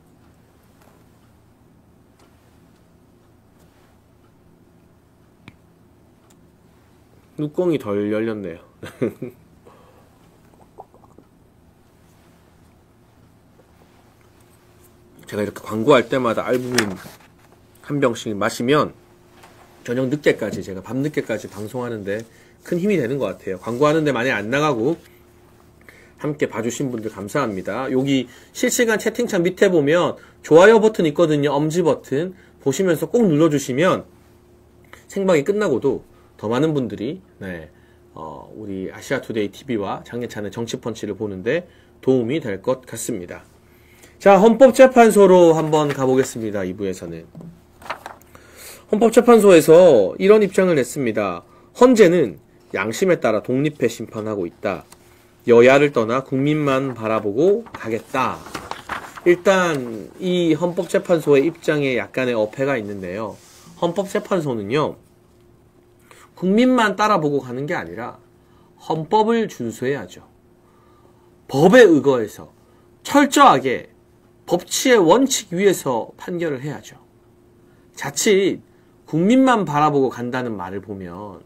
뚜껑이 덜 열렸네요. 제가 이렇게 광고할 때마다 알부민 한 병씩 마시면 저녁 늦게까지, 제가 밤늦게까지 방송하는데 큰 힘이 되는 것 같아요. 광고하는데 만약에 안 나가고 함께 봐주신 분들 감사합니다. 여기 실시간 채팅창 밑에 보면 좋아요 버튼 있거든요. 엄지 버튼 보시면서 꼭 눌러주시면 생방이 끝나고도 더 많은 분들이 우리 아시아투데이 TV와 장례찬의 정치펀치를 보는데 도움이 될 것 같습니다. 자, 헌법재판소로 한번 가보겠습니다. 2부에서는. 헌법재판소에서 이런 입장을 냈습니다. 헌재는 양심에 따라 독립해 심판하고 있다. 여야를 떠나 국민만 바라보고 가겠다. 일단 이 헌법재판소의 입장에 약간의 어폐가 있는데요. 헌법재판소는요, 국민만 따라보고 가는 게 아니라 헌법을 준수해야죠. 법에 의거해서 철저하게 법치의 원칙 위에서 판결을 해야죠. 자칫 국민만 바라보고 간다는 말을 보면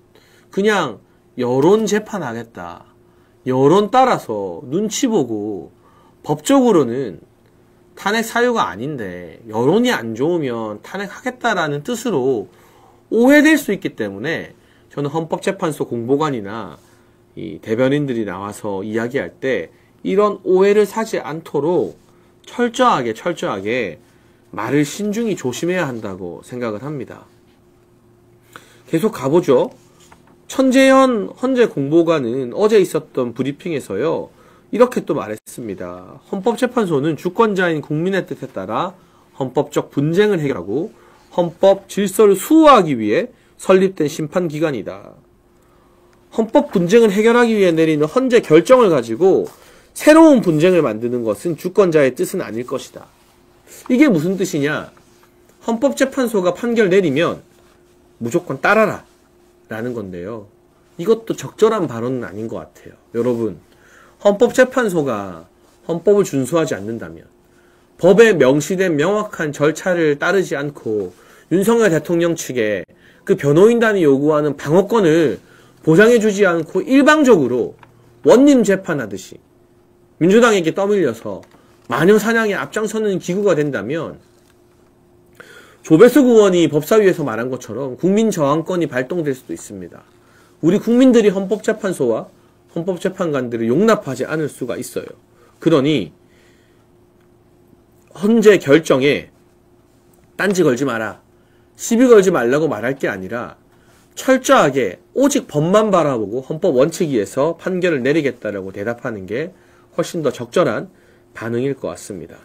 그냥 여론 재판하겠다, 여론 따라서 눈치 보고 법적으로는 탄핵 사유가 아닌데 여론이 안 좋으면 탄핵하겠다라는 뜻으로 오해될 수 있기 때문에 저는 헌법재판소 공보관이나 이 대변인들이 나와서 이야기할 때 이런 오해를 사지 않도록 철저하게 말을 신중히 조심해야 한다고 생각을 합니다. 계속 가보죠. 천재현 헌재 공보관은 어제 있었던 브리핑에서요, 이렇게 또 말했습니다. 헌법재판소는 주권자인 국민의 뜻에 따라 헌법적 분쟁을 해결하고 헌법 질서를 수호하기 위해 설립된 심판기관이다. 헌법 분쟁을 해결하기 위해 내리는 헌재 결정을 가지고 새로운 분쟁을 만드는 것은 주권자의 뜻은 아닐 것이다. 이게 무슨 뜻이냐? 헌법재판소가 판결 내리면 무조건 따라라 라는 건데요. 이것도 적절한 발언은 아닌 것 같아요. 여러분, 헌법재판소가 헌법을 준수하지 않는다면, 법에 명시된 명확한 절차를 따르지 않고 윤석열 대통령 측에 그 변호인단이 요구하는 방어권을 보장해주지 않고 일방적으로 원님 재판하듯이 민주당에게 떠밀려서 마녀 사냥에 앞장서는 기구가 된다면, 조배수 의원이 법사위에서 말한 것처럼 국민 저항권이 발동될 수도 있습니다. 우리 국민들이 헌법재판소와 헌법재판관들을 용납하지 않을 수가 있어요. 그러니 헌재 결정에 딴지 걸지 마라, 시비 걸지 말라고 말할 게 아니라 철저하게 오직 법만 바라보고 헌법 원칙 위에서 판결을 내리겠다라고 대답하는 게 훨씬 더 적절한 반응일 것 같습니다.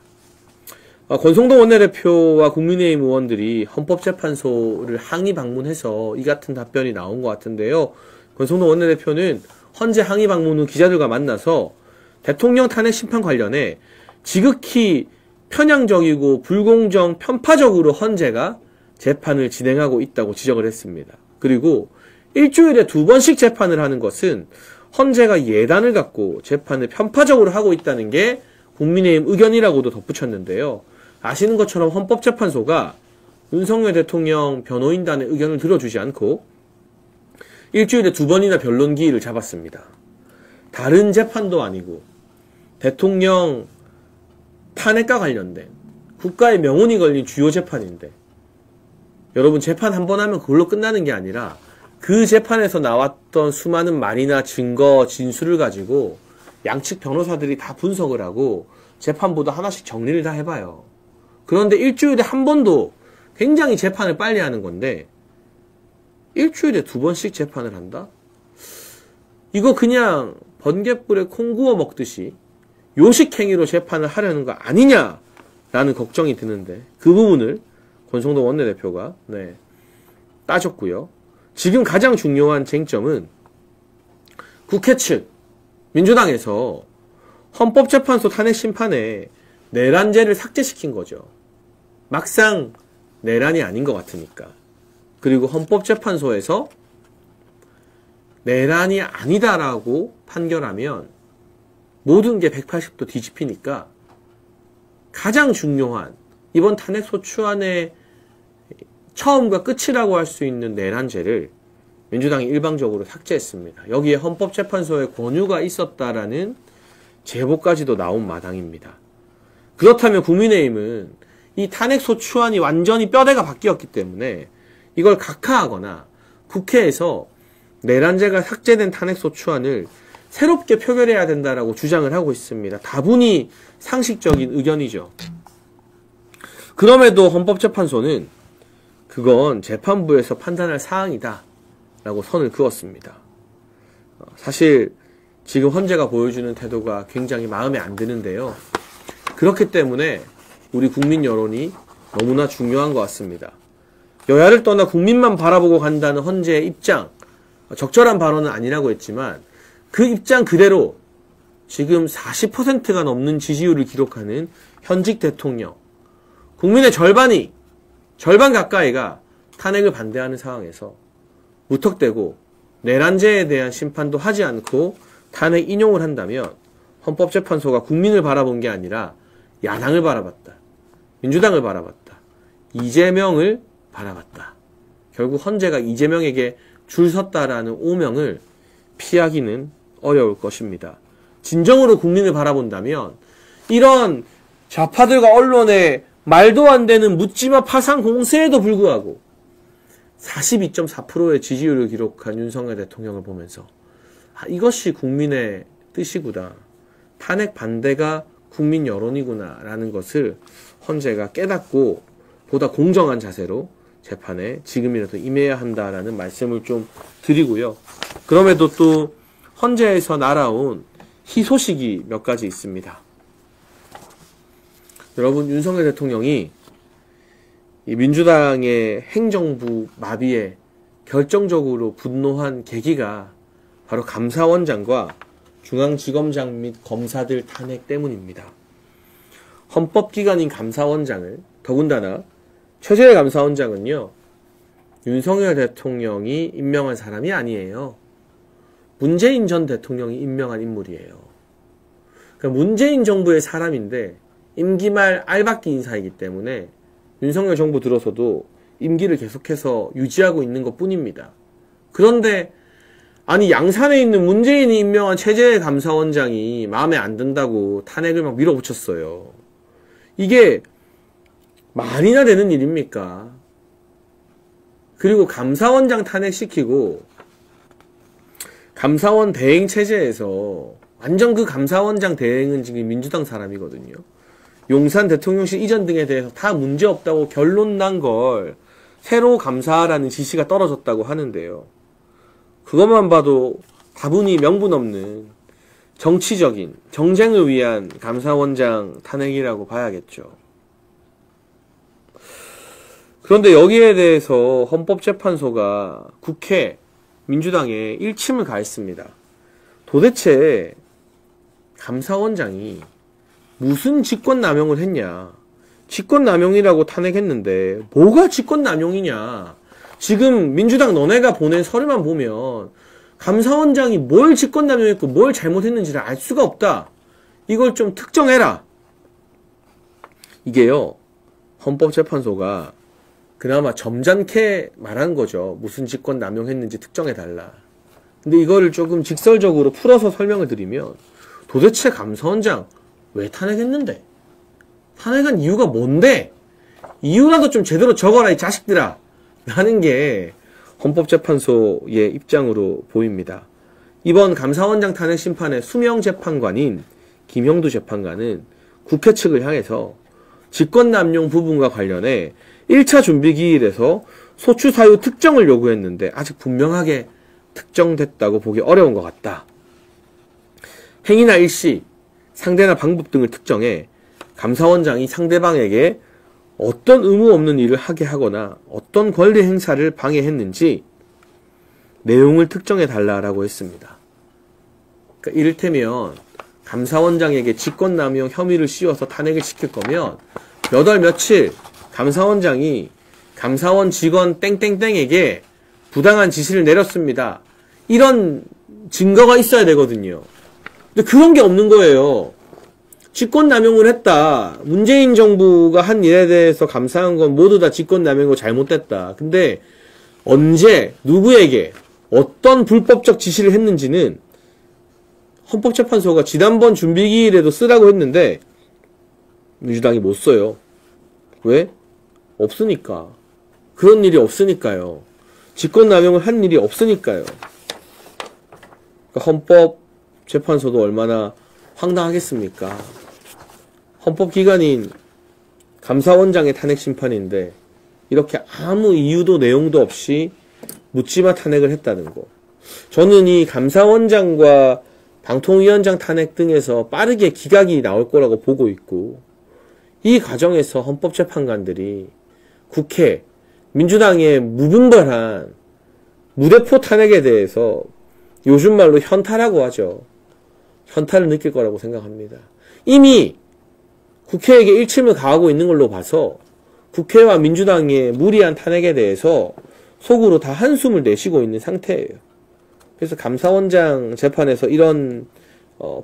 권성동 원내대표와 국민의힘 의원들이 헌법재판소를 항의 방문해서 이 같은 답변이 나온 것 같은데요. 권성동 원내대표는 헌재 항의 방문 후 기자들과 만나서 대통령 탄핵 심판 관련해 지극히 편향적이고 불공정, 편파적으로 헌재가 재판을 진행하고 있다고 지적을 했습니다. 그리고 일주일에 2번씩 재판을 하는 것은 헌재가 예단을 갖고 재판을 편파적으로 하고 있다는 게 국민의힘 의견이라고도 덧붙였는데요. 아시는 것처럼 헌법재판소가 윤석열 대통령 변호인단의 의견을 들어주지 않고 일주일에 2번이나 변론 기일을 잡았습니다. 다른 재판도 아니고 대통령 탄핵과 관련된 국가의 명운이 걸린 주요 재판인데, 여러분, 재판 한 번 하면 그걸로 끝나는 게 아니라 그 재판에서 나왔던 수많은 말이나 증거, 진술을 가지고 양측 변호사들이 다 분석을 하고 재판보다 하나씩 정리를 다 해봐요. 그런데 일주일에 한 번도, 굉장히 재판을 빨리 하는 건데 일주일에 2번씩 재판을 한다? 이거 그냥 번갯불에 콩 구워 먹듯이 요식행위로 재판을 하려는 거 아니냐라는 걱정이 드는데, 그 부분을 권성동 원내대표가 따졌고요. 지금 가장 중요한 쟁점은 국회 측, 민주당에서 헌법재판소 탄핵 심판에 내란죄를 삭제시킨 거죠. 막상 내란이 아닌 것 같으니까. 그리고 헌법재판소에서 내란이 아니다라고 판결하면 모든 게 180도 뒤집히니까 가장 중요한 이번 탄핵소추안의 처음과 끝이라고 할 수 있는 내란죄를 민주당이 일방적으로 삭제했습니다. 여기에 헌법재판소의 권유가 있었다라는 제보까지도 나온 마당입니다. 그렇다면 국민의힘은 이 탄핵소추안이 완전히 뼈대가 바뀌었기 때문에 이걸 각하하거나 국회에서 내란죄가 삭제된 탄핵소추안을 새롭게 표결해야 된다라고 주장을 하고 있습니다. 다분히 상식적인 의견이죠. 그럼에도 헌법재판소는 그건 재판부에서 판단할 사항이다 라고 선을 그었습니다. 사실 지금 헌재가 보여주는 태도가 굉장히 마음에 안 드는데요. 그렇기 때문에 우리 국민 여론이 너무나 중요한 것 같습니다. 여야를 떠나 국민만 바라보고 간다는 헌재의 입장, 적절한 발언은 아니라고 했지만 그 입장 그대로 지금 40%가 넘는 지지율을 기록하는 현직 대통령, 국민의 절반 가까이가 탄핵을 반대하는 상황에서 무턱대고 내란죄에 대한 심판도 하지 않고 탄핵 인용을 한다면 헌법재판소가 국민을 바라본 게 아니라 야당을 바라봤다. 민주당을 바라봤다. 이재명을 바라봤다. 결국 헌재가 이재명에게 줄 섰다라는 오명을 피하기는 어려울 것입니다. 진정으로 국민을 바라본다면 이런 좌파들과 언론의 말도 안 되는 묻지마 파상 공세에도 불구하고 42.4%의 지지율을 기록한 윤석열 대통령을 보면서 이것이 국민의 뜻이구나. 탄핵 반대가 국민 여론이구나 라는 것을 헌재가 깨닫고 보다 공정한 자세로 재판에 지금이라도 임해야 한다라는 말씀을 좀 드리고요. 그럼에도 또 헌재에서 날아온 희소식이 몇 가지 있습니다. 여러분, 윤석열 대통령이 이 민주당의 행정부 마비에 결정적으로 분노한 계기가 바로 감사원장과 중앙지검장 및 검사들 탄핵 때문입니다. 헌법기관인 감사원장을, 더군다나 최재해 감사원장은요, 윤석열 대통령이 임명한 사람이 아니에요. 문재인 전 대통령이 임명한 인물이에요. 그러니까 문재인 정부의 사람인데 임기 말 알박기 인사이기 때문에 윤석열 정부 들어서도 임기를 계속해서 유지하고 있는 것 뿐입니다. 그런데 아니 양산에 있는 문재인이 임명한 최재해 감사원장이 마음에 안 든다고 탄핵을 막 밀어붙였어요. 이게 말이나 되는 일입니까? 그리고 감사원장 탄핵시키고 감사원 대행 체제에서 완전 그 감사원장 대행은 지금 민주당 사람이거든요. 용산 대통령실 이전 등에 대해서 다 문제없다고 결론 난 걸 새로 감사하라는 지시가 떨어졌다고 하는데요. 그것만 봐도 다분히 명분 없는 정치적인 정쟁을 위한 감사원장 탄핵이라고 봐야겠죠. 그런데 여기에 대해서 헌법재판소가 국회 민주당에 일침을 가했습니다. 도대체 감사원장이 무슨 직권남용을 했냐. 직권남용이라고 탄핵했는데 뭐가 직권남용이냐. 지금 민주당 너네가 보낸 서류만 보면 감사원장이 뭘 직권남용했고 뭘 잘못했는지를 알 수가 없다. 이걸 좀 특정해라. 이게요, 헌법재판소가 그나마 점잖게 말한 거죠. 무슨 직권남용했는지 특정해달라. 근데 이거를 조금 직설적으로 풀어서 설명을 드리면 도대체 감사원장 왜 탄핵했는데? 탄핵한 이유가 뭔데? 이유라도 좀 제대로 적어라 이 자식들아! 라는 게 헌법재판소의 입장으로 보입니다. 이번 감사원장 탄핵 심판의 수명 재판관인 김형두 재판관은 국회 측을 향해서 직권남용 부분과 관련해 1차 준비기일에서 소추 사유 특정을 요구했는데 아직 분명하게 특정됐다고 보기 어려운 것 같다. 행위나 일시, 상대나 방법 등을 특정해 감사원장이 상대방에게 어떤 의무 없는 일을 하게 하거나 어떤 권리 행사를 방해했는지 내용을 특정해 달라라고 했습니다. 그러니까 이를테면 감사원장에게 직권남용 혐의를 씌워서 탄핵을 시킬 거면 몇 월 며칠 감사원장이 감사원 직원 땡땡땡에게 부당한 지시를 내렸습니다. 이런 증거가 있어야 되거든요. 근데 그런 게 없는 거예요. 직권남용을 했다. 문재인 정부가 한 일에 대해서 감사한 건 모두 다 직권남용이고 잘못됐다. 근데 언제, 누구에게, 어떤 불법적 지시를 했는지는 헌법재판소가 지난번 준비기일에도 쓰라고 했는데 민주당이 못 써요. 왜? 없으니까. 그런 일이 없으니까요. 직권남용을 한 일이 없으니까요. 그러니까 헌법재판소도 얼마나 황당하겠습니까? 헌법기관인 감사원장의 탄핵 심판인데 이렇게 아무 이유도 내용도 없이 묻지마 탄핵을 했다는 거. 저는 이 감사원장과 방통위원장 탄핵 등에서 빠르게 기각이 나올 거라고 보고 있고, 이 과정에서 헌법재판관들이 국회, 민주당의 무분별한 무대포 탄핵에 대해서 요즘 말로 현타라고 하죠. 현타를 느낄 거라고 생각합니다. 이미 국회에게 일침을 가하고 있는 걸로 봐서 국회와 민주당의 무리한 탄핵에 대해서 속으로 다 한숨을 내쉬고 있는 상태예요. 그래서 감사원장 재판에서 이런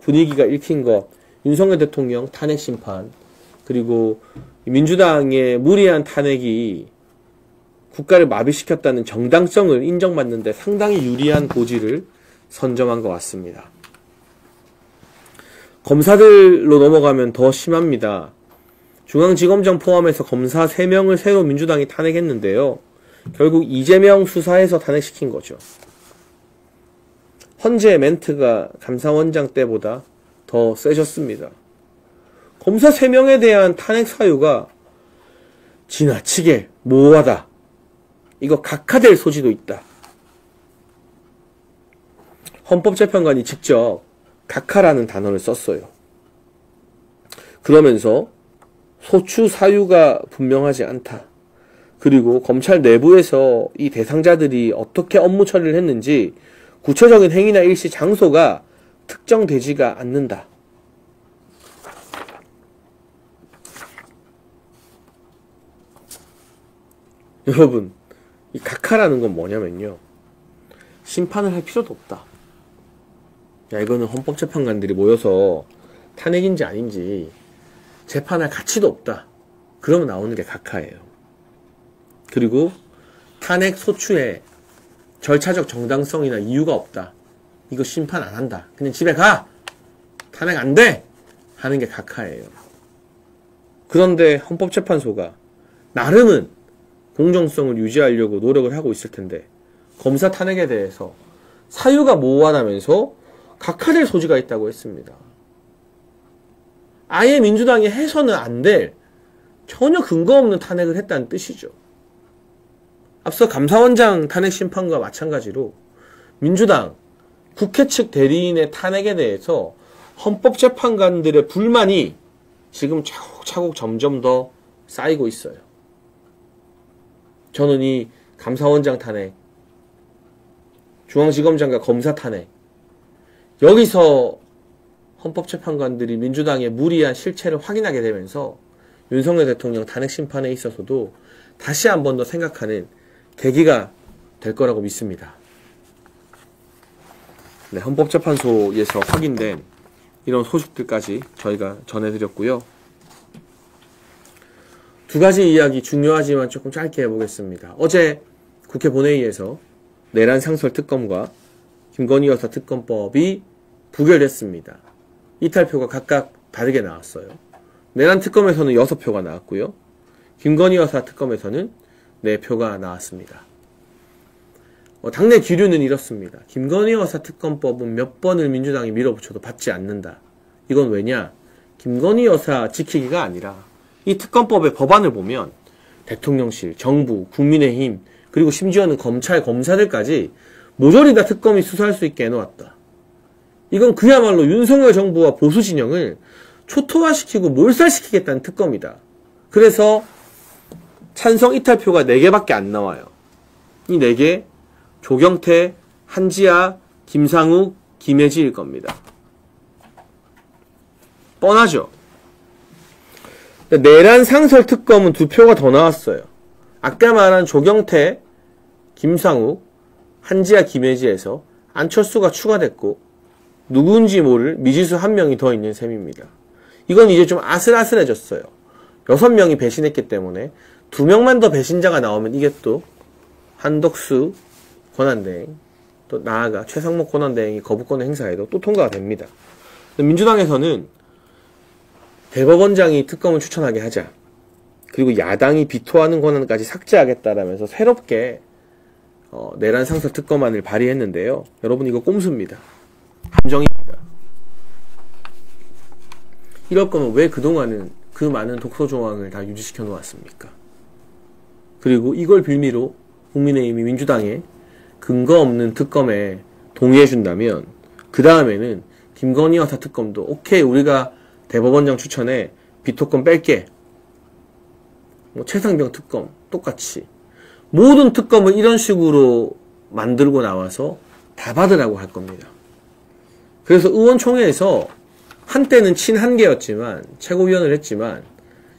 분위기가 읽힌 것, 윤석열 대통령 탄핵 심판, 그리고 민주당의 무리한 탄핵이 국가를 마비시켰다는 정당성을 인정받는데 상당히 유리한 고지를 선점한 것 같습니다. 검사들로 넘어가면 더 심합니다. 중앙지검장 포함해서 검사 3명을 새로 민주당이 탄핵했는데요. 결국 이재명 수사에서 탄핵시킨 거죠. 헌재 멘트가 감사원장 때보다 더 세졌습니다. 검사 3명에 대한 탄핵 사유가 지나치게 모호하다. 이거 각하될 소지도 있다. 헌법재판관이 직접 각하라는 단어를 썼어요. 그러면서 소추 사유가 분명하지 않다. 그리고 검찰 내부에서 이 대상자들이 어떻게 업무 처리를 했는지 구체적인 행위나 일시, 장소가 특정되지가 않는다. 여러분, 이 각하라는 건 뭐냐면요. 심판을 할 필요도 없다. 야, 이거는 헌법재판관들이 모여서 탄핵인지 아닌지 재판할 가치도 없다. 그러면 나오는 게 각하예요. 그리고 탄핵 소추에 절차적 정당성이나 이유가 없다. 이거 심판 안 한다. 그냥 집에 가! 탄핵 안 돼! 하는 게 각하예요. 그런데 헌법재판소가 나름은 공정성을 유지하려고 노력을 하고 있을 텐데 검사 탄핵에 대해서 사유가 모호하다면서 각하될 소지가 있다고 했습니다. 아예 민주당이 해서는 안 될 전혀 근거 없는 탄핵을 했다는 뜻이죠. 앞서 감사원장 탄핵 심판과 마찬가지로 민주당 국회 측 대리인의 탄핵에 대해서 헌법재판관들의 불만이 지금 차곡차곡 점점 더 쌓이고 있어요. 저는 이 감사원장 탄핵, 중앙지검장과 검사 탄핵, 여기서 헌법재판관들이 민주당의 무리한 실체를 확인하게 되면서 윤석열 대통령 탄핵 심판에 있어서도 다시 한 번 더 생각하는 계기가 될 거라고 믿습니다. 네, 헌법재판소에서 확인된 이런 소식들까지 저희가 전해드렸고요. 두 가지 이야기 중요하지만 조금 짧게 해보겠습니다. 어제 국회 본회의에서 내란 상설 특검과 김건희 여사 특검법이 부결됐습니다. 이탈표가 각각 다르게 나왔어요. 내란 특검에서는 6표가 나왔고요. 김건희 여사 특검에서는 4표가 나왔습니다. 당내 기류는 이렇습니다. 김건희 여사 특검법은 몇 번을 민주당이 밀어붙여도 받지 않는다. 이건 왜냐? 김건희 여사 지키기가 아니라 이 특검법의 법안을 보면 대통령실, 정부, 국민의힘, 그리고 심지어는 검찰, 검사들까지 모조리 다 특검이 수사할 수 있게 해놓았다. 이건 그야말로 윤석열 정부와 보수 진영을 초토화시키고 몰살시키겠다는 특검이다. 그래서 찬성 이탈표가 4개밖에 안 나와요. 이 4개, 조경태, 한지아, 김상욱, 김혜지일 겁니다. 뻔하죠? 내란 상설 특검은 2표가 더 나왔어요. 아까 말한 조경태, 김상욱, 한지아, 김혜지에서 안철수가 추가됐고 누군지 모를 미지수 1명이 더 있는 셈입니다. 이건 이제 좀 아슬아슬해졌어요. 6명이 배신했기 때문에 2명만 더 배신자가 나오면 이게 또 한덕수 권한대행, 또 나아가 최상목 권한대행이 거부권을 행사해도 또 통과가 됩니다. 민주당에서는 대법원장이 특검을 추천하게 하자, 그리고 야당이 비토하는 권한까지 삭제하겠다라면서 새롭게 내란 상설 특검안을 발의했는데요. 여러분, 이거 꼼수입니다. 함정입니다. 이럴 거면 왜 그동안은 그 많은 독소 조항을 다 유지시켜 놓았습니까? 그리고 이걸 빌미로 국민의힘이 민주당의 근거 없는 특검에 동의해준다면 그 다음에는 김건희 여사 특검도 오케이 우리가 대법원장 추천에 비토건 뺄게. 뭐 최상병 특검 똑같이 모든 특검을 이런 식으로 만들고 나와서 다 받으라고 할 겁니다. 그래서 의원총회에서 한때는 친한계였지만 최고위원을 했지만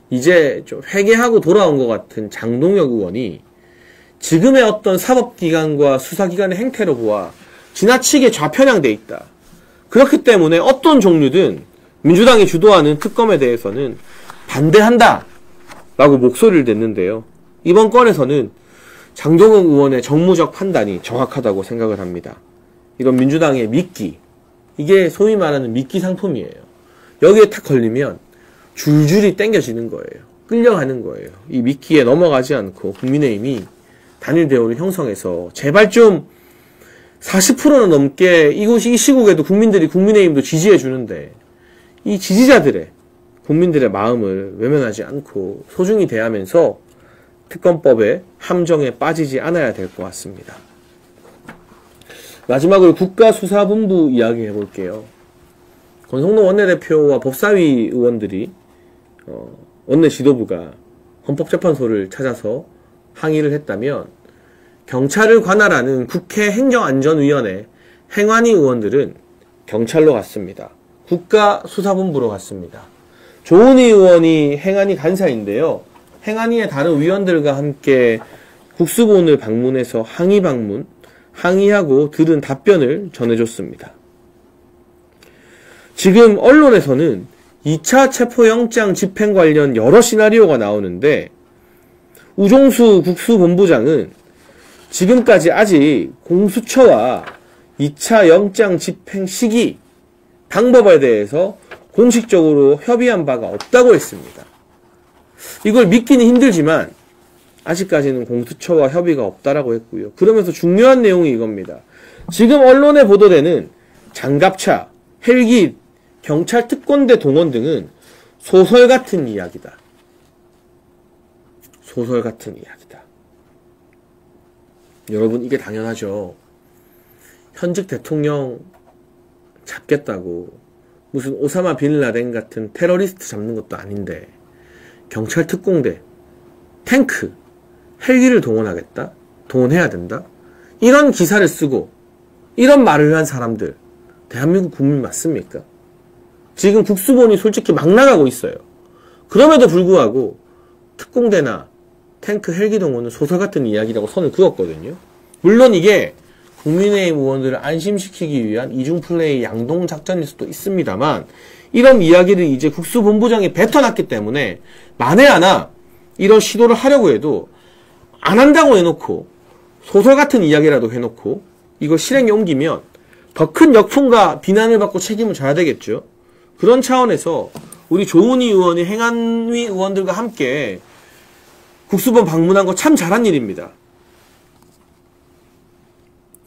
이제 좀 회개하고 돌아온 것 같은 장동혁 의원이 지금의 어떤 사법기관과 수사기관의 행태로 보아 지나치게 좌편향돼 있다. 그렇기 때문에 어떤 종류든 민주당이 주도하는 특검에 대해서는 반대한다 라고 목소리를 냈는데요. 이번 건에서는 장동혁 의원의 정무적 판단이 정확하다고 생각을 합니다. 이런 민주당의 미끼, 이게 소위 말하는 미끼 상품이에요. 여기에 탁 걸리면 줄줄이 땡겨지는 거예요. 끌려가는 거예요. 이 미끼에 넘어가지 않고 국민의힘이 단일 대우를 형성해서 제발 좀 40%나 넘게 이 시국에도 국민들이 국민의힘도 지지해 주는데 이 지지자들의 국민들의 마음을 외면하지 않고 소중히 대하면서 특검법의 함정에 빠지지 않아야 될 것 같습니다. 마지막으로 국가수사본부 이야기 해볼게요. 권성동 원내대표와 법사위 의원들이 원내 지도부가 헌법재판소를 찾아서 항의를 했다면 경찰을 관할하는 국회 행정안전위원회 행안위 의원들은 경찰로 갔습니다. 국가수사본부로 갔습니다. 조은희 의원이 행안위 간사인데요. 행안위의 다른 위원들과 함께 국수본을 방문해서 항의하고 들은 답변을 전해줬습니다. 지금 언론에서는 2차 체포영장 집행 관련 여러 시나리오가 나오는데 우종수 국수본부장은 지금까지 아직 공수처와 2차 영장 집행 시기, 방법에 대해서 공식적으로 협의한 바가 없다고 했습니다. 이걸 믿기는 힘들지만 아직까지는 공수처와 협의가 없다라고 했고요. 그러면서 중요한 내용이 이겁니다. 지금 언론에 보도되는 장갑차, 헬기, 경찰 특권대 동원 등은 소설 같은 이야기다. 소설 같은 이야기다. 여러분, 이게 당연하죠. 현직 대통령 잡겠다고 무슨 오사마 빈 라덴 같은 테러리스트 잡는 것도 아닌데 경찰 특공대, 탱크, 헬기를 동원하겠다? 동원해야 된다? 이런 기사를 쓰고 이런 말을 한 사람들 대한민국 국민 맞습니까? 지금 국수본이 솔직히 막 나가고 있어요. 그럼에도 불구하고 특공대나 탱크, 헬기 동원은 소설 같은 이야기라고 선을 그었거든요. 물론 이게 국민의힘 의원들을 안심시키기 위한 이중플레이 양동작전일 수도 있습니다만 이런 이야기를 이제 국수본부장이 뱉어놨기 때문에 만에 하나 이런 시도를 하려고 해도 안 한다고 해놓고 소설 같은 이야기라도 해놓고 이걸 실행에 옮기면 더 큰 역풍과 비난을 받고 책임을 져야 되겠죠. 그런 차원에서 우리 조은희 의원이 행안위 의원들과 함께 국수본 방문한 거 참 잘한 일입니다.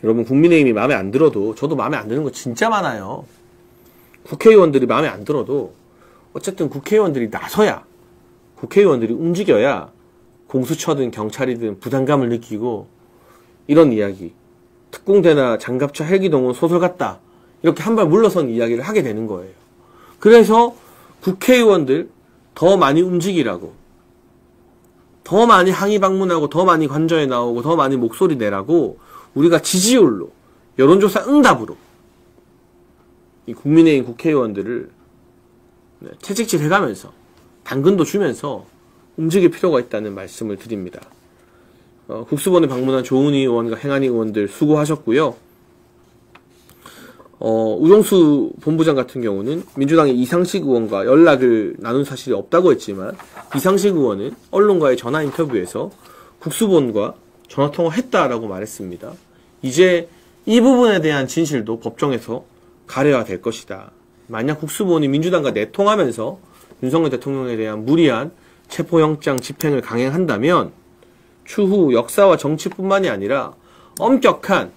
여러분, 국민의힘이 마음에 안 들어도 저도 마음에 안 드는 거 진짜 많아요. 국회의원들이 마음에 안 들어도 어쨌든 국회의원들이 나서야, 국회의원들이 움직여야 공수처든 경찰이든 부담감을 느끼고 이런 이야기, 특공대나 장갑차 헬기 동원 소설 같다, 이렇게 한 발 물러선 이야기를 하게 되는 거예요. 그래서 국회의원들 더 많이 움직이라고, 더 많이 항의 방문하고 더 많이 관저에 나오고 더 많이 목소리 내라고 우리가 지지율로, 여론조사 응답으로 이 국민의힘 국회의원들을 채찍질 해가면서 당근도 주면서 움직일 필요가 있다는 말씀을 드립니다. 국수본에 방문한 조은희 의원과 행안위 의원들 수고하셨고요. 우종수 본부장 같은 경우는 민주당의 이상식 의원과 연락을 나눈 사실이 없다고 했지만 이상식 의원은 언론과의 전화 인터뷰에서 국수본과 전화통화했다라고 말했습니다. 이제 이 부분에 대한 진실도 법정에서 가려야 될 것이다. 만약 국수본이 민주당과 내통하면서 윤석열 대통령에 대한 무리한 체포영장 집행을 강행한다면 추후 역사와 정치뿐만이 아니라 엄격한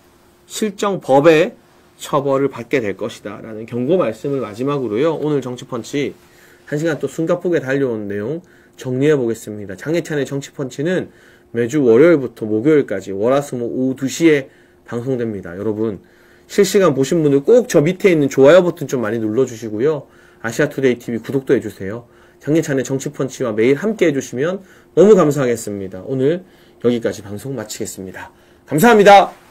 실정 법의 처벌을 받게 될 것이다 라는 경고 말씀을 마지막으로요, 오늘 정치펀치 1시간 또 숨가쁘게 달려온 내용 정리해 보겠습니다. 장혜찬의 정치펀치는 매주 월요일부터 목요일까지 월화수목 오후 2시에 방송됩니다. 여러분, 실시간 보신 분들 꼭 저 밑에 있는 좋아요 버튼 좀 많이 눌러주시고요. 아시아투데이 TV 구독도 해주세요. 장예찬의 정치펀치와 매일 함께 해주시면 너무 감사하겠습니다. 오늘 여기까지 방송 마치겠습니다. 감사합니다.